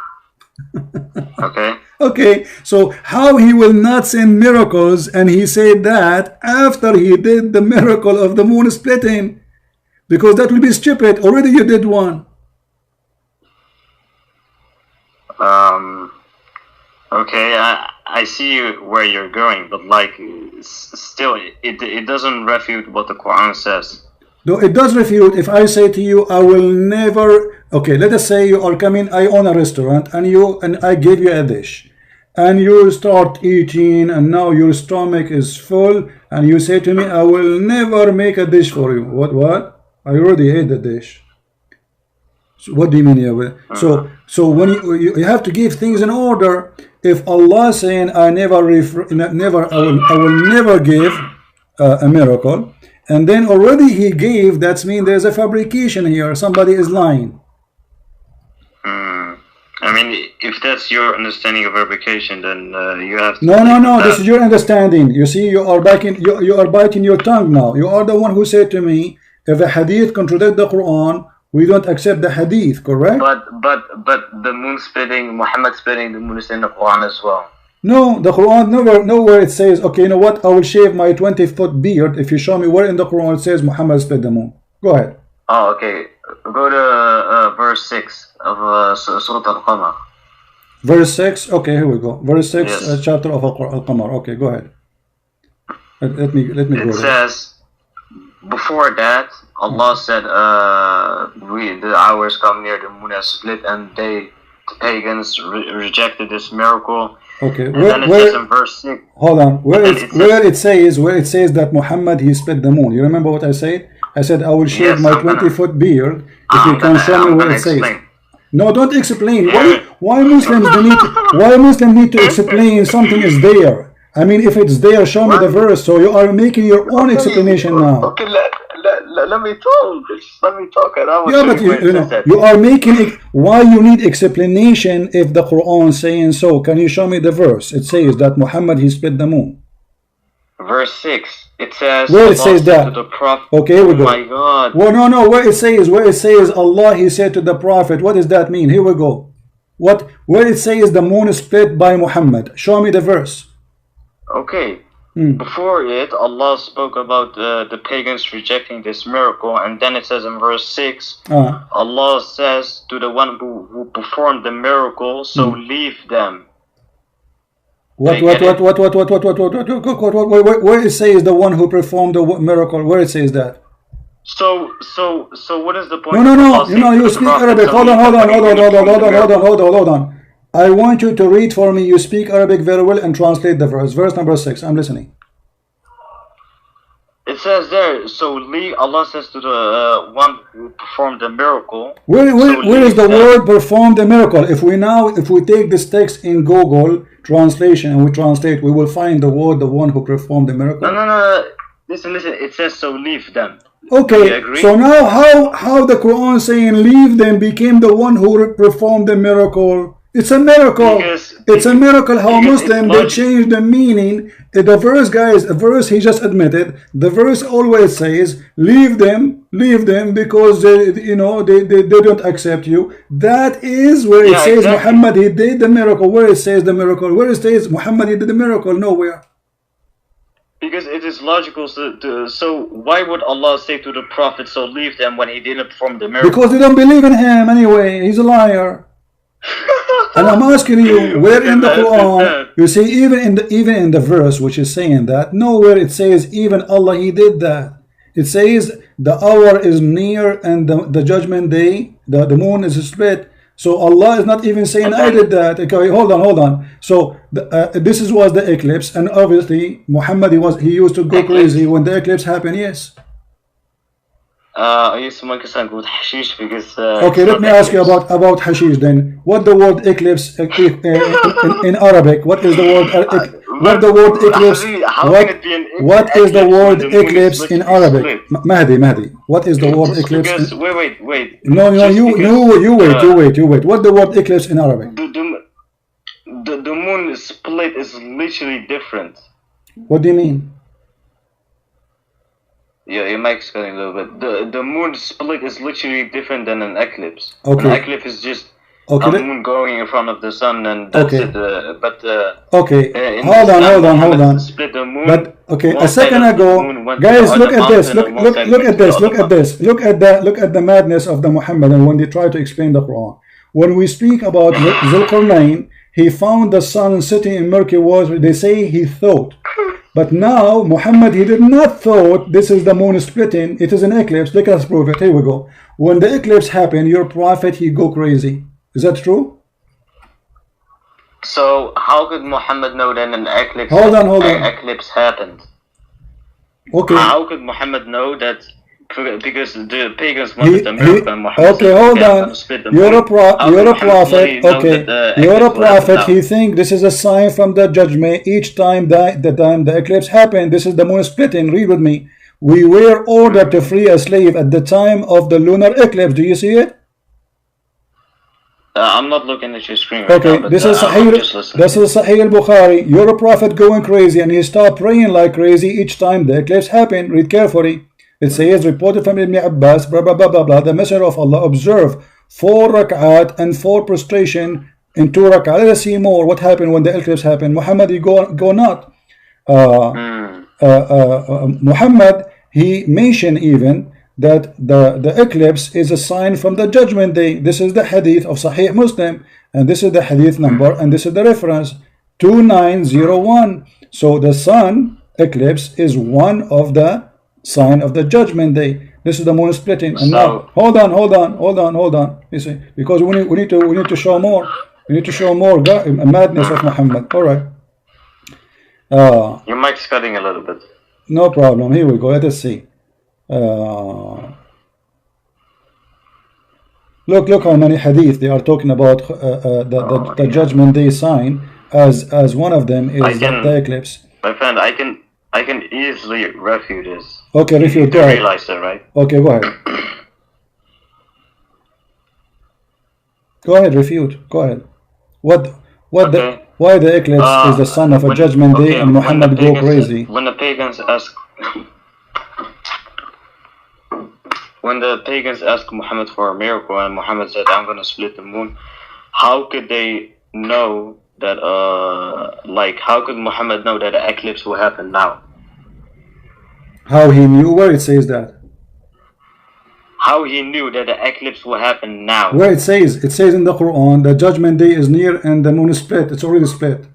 Okay. Okay, so how He will not send miracles, and He said that after He did the miracle of the moon splitting, because that will be stupid. Already you did one. Okay, I see where you're going, but like still it doesn't refute what the Quran says. No, it does refute. If I say to you, I will never. Okay, let us say you are coming. I own a restaurant, and I give you a dish, and you start eating, and now your stomach is full, and you say to me, I will never make a dish for you. What? I already ate the dish. So what do you mean? Yeah. So when you have to give things in order. If Allah saying, I will never give a miracle. And then already He gave, that means there's a fabrication here. Somebody is lying. I mean, if that's your understanding of fabrication, then you have to. No. This is your understanding. You see, you are biting your tongue now. You are the one who said to me, if the hadith contradict the Quran, we don't accept the hadith, correct? But the moon splitting, Muhammad splitting the moon is in the Quran as well. No, the Quran nowhere it says, okay, you know what? I will shave my 20-foot beard if you show me where in the Quran it says Muhammad split the moon. Go ahead. Oh, okay. Go to verse 6 of Surah Al-Qamar. Verse 6? Okay, here we go. Verse 6, yes. Chapter of Al-Qamar. Okay, go ahead. Let me go there. It says, before that, Allah said, the hours come near, the moon has split, and the pagans rejected this miracle. Okay, then it says in verse 6. Hold on. Where it says that Muhammad, he split the moon. You remember what I said? I said I will shave my 20-foot beard if you can show me where it says. No, don't explain. Why Muslims need to explain something is there? I mean, if it's there, show me the verse. So you are making your own explanation now. Okay, let me talk. Let me talk. Yeah, but you are making it. Why you need explanation if the Quran is saying so? Can you show me the verse? It says that Muhammad, he split the moon. Verse 6. It says. Where it says that? To the prophet, okay, we go. Oh my God. Well, no. Where it says Allah, he said to the prophet. What does that mean? Here we go. Where it says the moon is split by Muhammad? Show me the verse. Okay. Before it, Allah spoke about the pagans rejecting this miracle, and then it says in verse 6, Allah says to the one who performed the miracle, so leave them. What? Where it says the one who performed the miracle? Where it says that? So what is the point? No. You speak Arabic. Hold on. I want you to read for me. You speak Arabic very well and translate the verse. Verse number 6. I'm listening. It says there, so Allah says to the one who performed the miracle. Where is the word performed the miracle? If we take this text in Google translation and we translate, we will find the word, the one who performed the miracle. No. Listen. It says so leave them. Okay. So now how the Quran saying leave them became the one who performed the miracle? It's a miracle. Because It's a miracle how because it's Muslim they logic. change the meaning. The verse, guys, a verse he just admitted. The verse always says, leave them because they, you know, they don't accept you. That is where it Yeah, says exactly. Muhammad he did the miracle. Where it says the miracle? Where it says Muhammad he did the miracle? Nowhere. Because it is logical. So why would Allah say to the Prophet, "So leave them," when he didn't perform the miracle? Because they don't believe in him anyway. He's a liar. And I'm asking you, where in the Quran you see even in the verse which is saying that, nowhere it says even Allah he did that. It says the hour is near and the judgment day, the moon is split. So Allah is not even saying I did that. Okay, hold on. So this was the eclipse, and obviously Muhammad he used to go crazy when the eclipse happened. Yes. I used to make a song with hashish because. Okay, let me ask you about hashish then. What the word eclipse in Arabic? What is the word? What the word eclipse? What is the word eclipse in Arabic? Mahdi. What is the word eclipse? Because wait. No, you wait. What the word eclipse in Arabic? The moon split is literally different. What do you mean? Yeah, your mic's cutting a little bit. The moon split is literally different than an eclipse. Okay. An eclipse is just a moon going in front of the sun, and that's it. Okay. Hold on. Split the moon. But okay, a second ago, guys, look at this. Look at the madness of the Muhammadan when they try to explain the Quran. When we speak about Zulqarnain, he found the sun sitting in murky water. They say he thought. But now Muhammad he did not thought this is the moon splitting. It is an eclipse. Let us prove it. Here we go. When the eclipse happened, your prophet he go crazy. Is that true? So how could Muhammad know that an eclipse? Hold on. Eclipse happened. Okay. How could Muhammad know that? Because the pagans wanted the miracle and Muhammad okay, hold on. You're a prophet. Okay. You're a prophet. He think this is a sign from the judgment. Each time the eclipse happened, this is the moon splitting. Read with me. We were ordered to free a slave at the time of the lunar eclipse. Do you see it? I'm not looking at your screen right okay, now. This is Sahih al-Bukhari. You're a prophet going crazy, and he stopped praying like crazy each time the eclipse happened. Read carefully. It says, reported from Ibn Abbas, blah, blah, blah, blah, blah. The Messenger of Allah observed 4 rak'at and 4 prostration in 2 rak'at. Let us see more. What happened when the eclipse happened? Muhammad, he go not. Muhammad, he mentioned even that the eclipse is a sign from the judgment day. This is the hadith of Sahih Muslim, and this is the hadith number, and this is the reference 2901. So the sun eclipse is one of the sign of the judgment day. This is the moon splitting. And now hold on. You see, because we need to show more. We need to show more madness of Muhammad. All right. Your mic's cutting a little bit. No problem. Here we go. Let us see. Look how many hadith they are talking about the judgment day sign as one of them is the eclipse. My friend, I can easily refute this. Okay, refute. Go ahead. Realize that, right? Okay, go ahead. Go ahead, refute. Go ahead. Why the eclipse is the son of a judgment day and Muhammad go crazy? When the pagans ask Muhammad for a miracle and Muhammad said, I'm going to split the moon, how could they know that, how could Muhammad know that the eclipse will happen now? How he knew? Where it says that? How he knew that the eclipse will happen now? Where it says in the Quran, the judgment day is near and the moon is split. It's already split.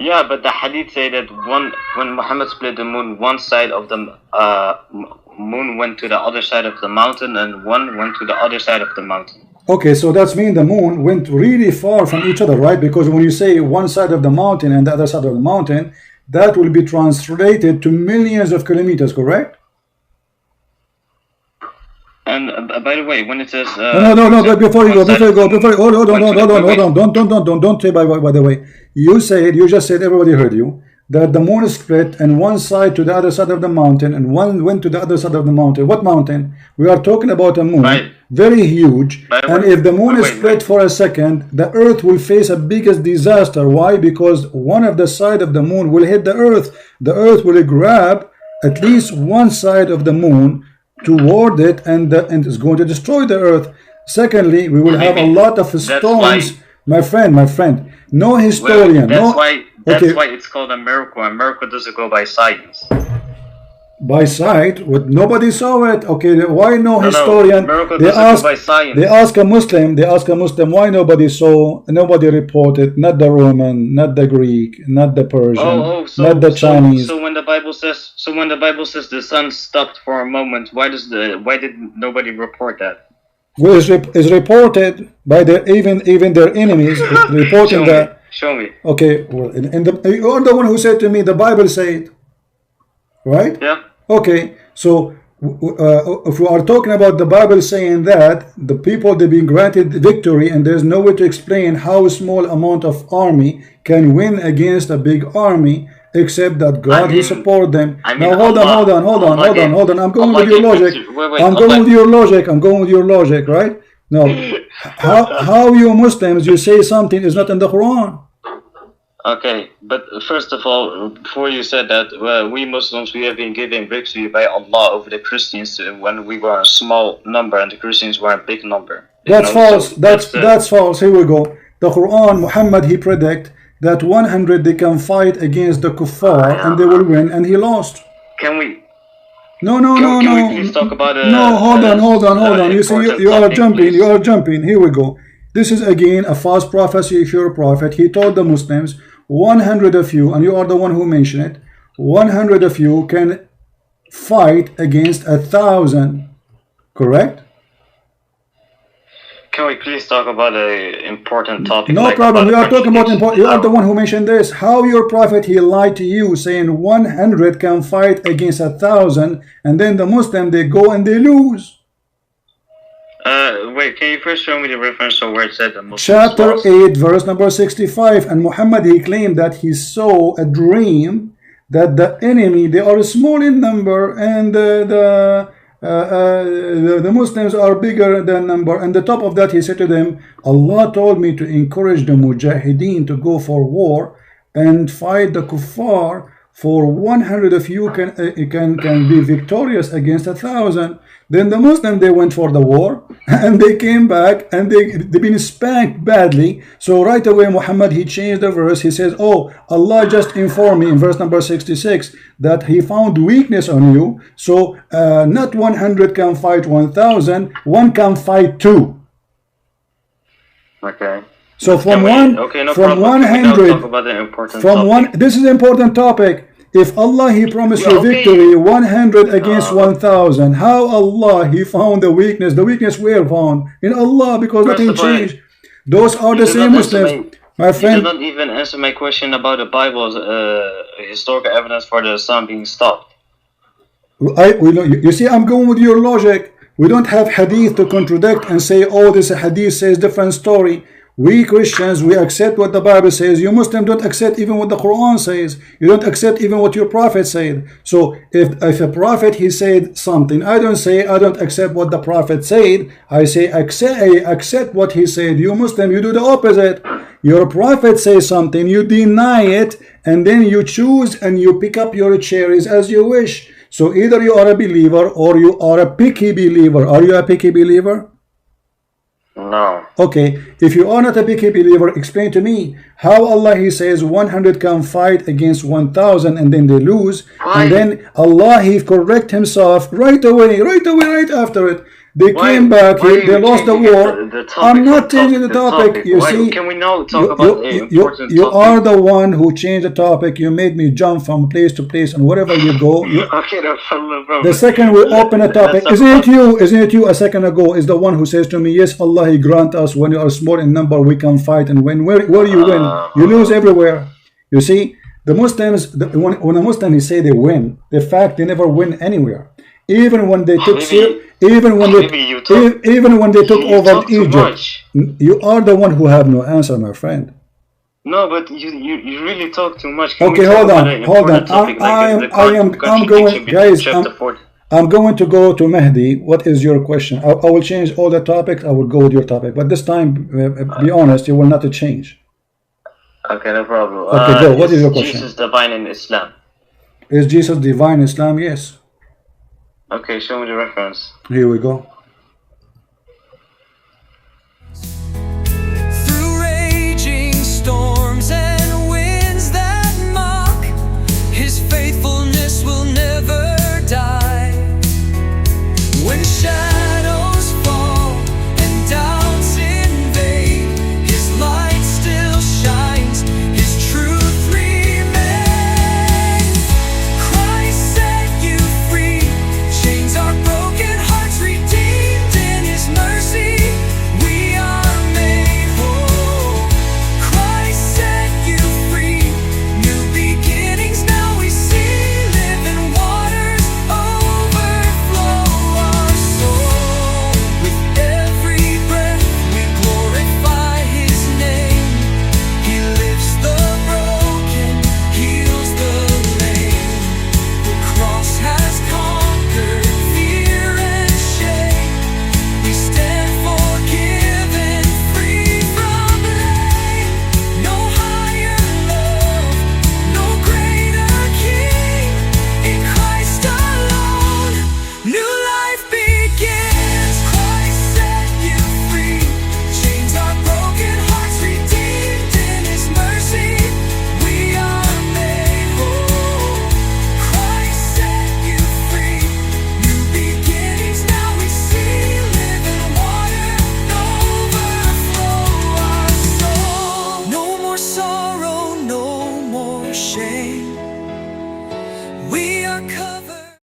Yeah, but the hadith say that when Muhammad split the moon, one side of the moon went to the other side of the mountain and one went to the other side of the mountain. Okay, so that's mean the moon went really far from each other, right? Because when you say one side of the mountain and the other side of the mountain, that will be translated to millions of kilometers, correct? And by the way, when it says no, before you go, hold on, don't say by the way. You just said, everybody heard you. that the moon split and one side to the other side of the mountain and one went to the other side of the mountain. What mountain? We are talking about a moon, very huge. And if the moon is split for a second, the earth will face a biggest disaster. Why? Because one of the side of the moon will hit the earth. The earth will grab at least one side of the moon toward it, and it's going to destroy the earth. Secondly, we will have a lot of stones. My friend, no historian. That's why it's called a miracle. A miracle doesn't go by science. By sight, what nobody saw it. Okay, why no historian? Miracle doesn't go by science. They ask a Muslim why nobody saw, nobody reported, not the Roman, not the Greek, not the Persian, not the Chinese. So when the Bible says the sun stopped for a moment, why did nobody report that? Well, is reported by even their enemies reporting that. Show me. Okay, well, you're the one who said to me the Bible said, right? Yeah. Okay, so if we are talking about the Bible saying that the people they've been granted victory and there's no way to explain how a small amount of army can win against a big army, except that God will support them. Now hold on. I'm going with your logic. I'm going with your logic, right? No. How you Muslims, you say something is not in the Quran. Okay, but first of all, before you said that, we Muslims, we have been given victory by Allah over the Christians when we were a small number and the Christians were a big number. That's false. So that's false. Here we go. The Quran, Muhammad, he predict that 100 they can fight against the kuffar and they will win, and he lost. Can we? No. Can we please talk about no, hold on. You see, you are jumping. Here we go. This is again a false prophecy. If you're a prophet, he told the Muslims, 100 of you, and you are the one who mentioned it, 100 of you can fight against 1,000. Correct? Can we please talk about an important topic? No problem. We are talking about important. You are the one who mentioned this. How your prophet, he lied to you, saying 100 can fight against 1,000, and then the Muslim, they go and they lose. Wait, can you first show me the reference of where it said the Muslims Chapter lost? 8, verse number 65. And Muhammad, he claimed that he saw a dream that the enemy, they are small in number, and the Muslims are bigger than number. And the top of that, he said to them, Allah told me to encourage the mujahideen to go for war and fight the kuffar, for 100 of you can be victorious against 1,000. Then the Muslims, they went for the war and they came back and they've been spanked badly. So right away Muhammad, he changed the verse. He says, oh, Allah just informed me in verse number 66 that he found weakness on you. So not 100 can fight 1,000, one can fight 2. Okay. So from from 100, this is an important topic. If Allah, he promised you victory, 100 against 1,000, how Allah, he found the weakness? The weakness where found? In Allah, because nothing changed. Those are the same Muslims. My friend, you did not even answer my question about the Bible's historical evidence for the sun being stopped. You see, I'm going with your logic. We don't have hadith to contradict and say, oh, this hadith says different story. We Christians, we accept what the Bible says. You Muslims don't accept even what the Quran says. You don't accept even what your prophet said. So if a prophet, he said something, I don't say I don't accept what the prophet said. I say I accept what he said. You Muslim, you do the opposite. Your prophet says something, you deny it, and then you choose and you pick up your cherries as you wish. So either you are a believer or you are a picky believer. Are you a picky believer? No. Okay, if you are not a picky believer, explain to me how Allah, he says 100 can fight against 1,000 and then they lose. Why? And then Allah, he correct himself right away, right after it. They came back, they lost the war. I'm not changing the topic. You see, can we now talk about the important you topic? are the one who changed the topic. You made me jump from place to place, and wherever you go. Okay, no problem. The second we open a topic, isn't it you a second ago is the one who says to me, yes, Allah, he grant us when you are small in number, we can fight and win. Where you win? You lose everywhere. You see, the Muslims, when a Muslim, he say they win, the fact they never win anywhere. Even when they took even when they took over Egypt. You are the one who have no answer, my friend. No, but you really talk too much. Can Okay, we talk hold about on, an hold on. important topic, like the I'm contradiction going, between guys. chapter 40? I'm going to go to Mahdi. What is your question? I will change all the topics. I will go with your topic, but this time, be honest, you will not change. Okay, no problem. Okay, go. What is your question? Jesus divine in Islam? Is Jesus divine in Islam? Yes. Okay, show me the reference. Here we go.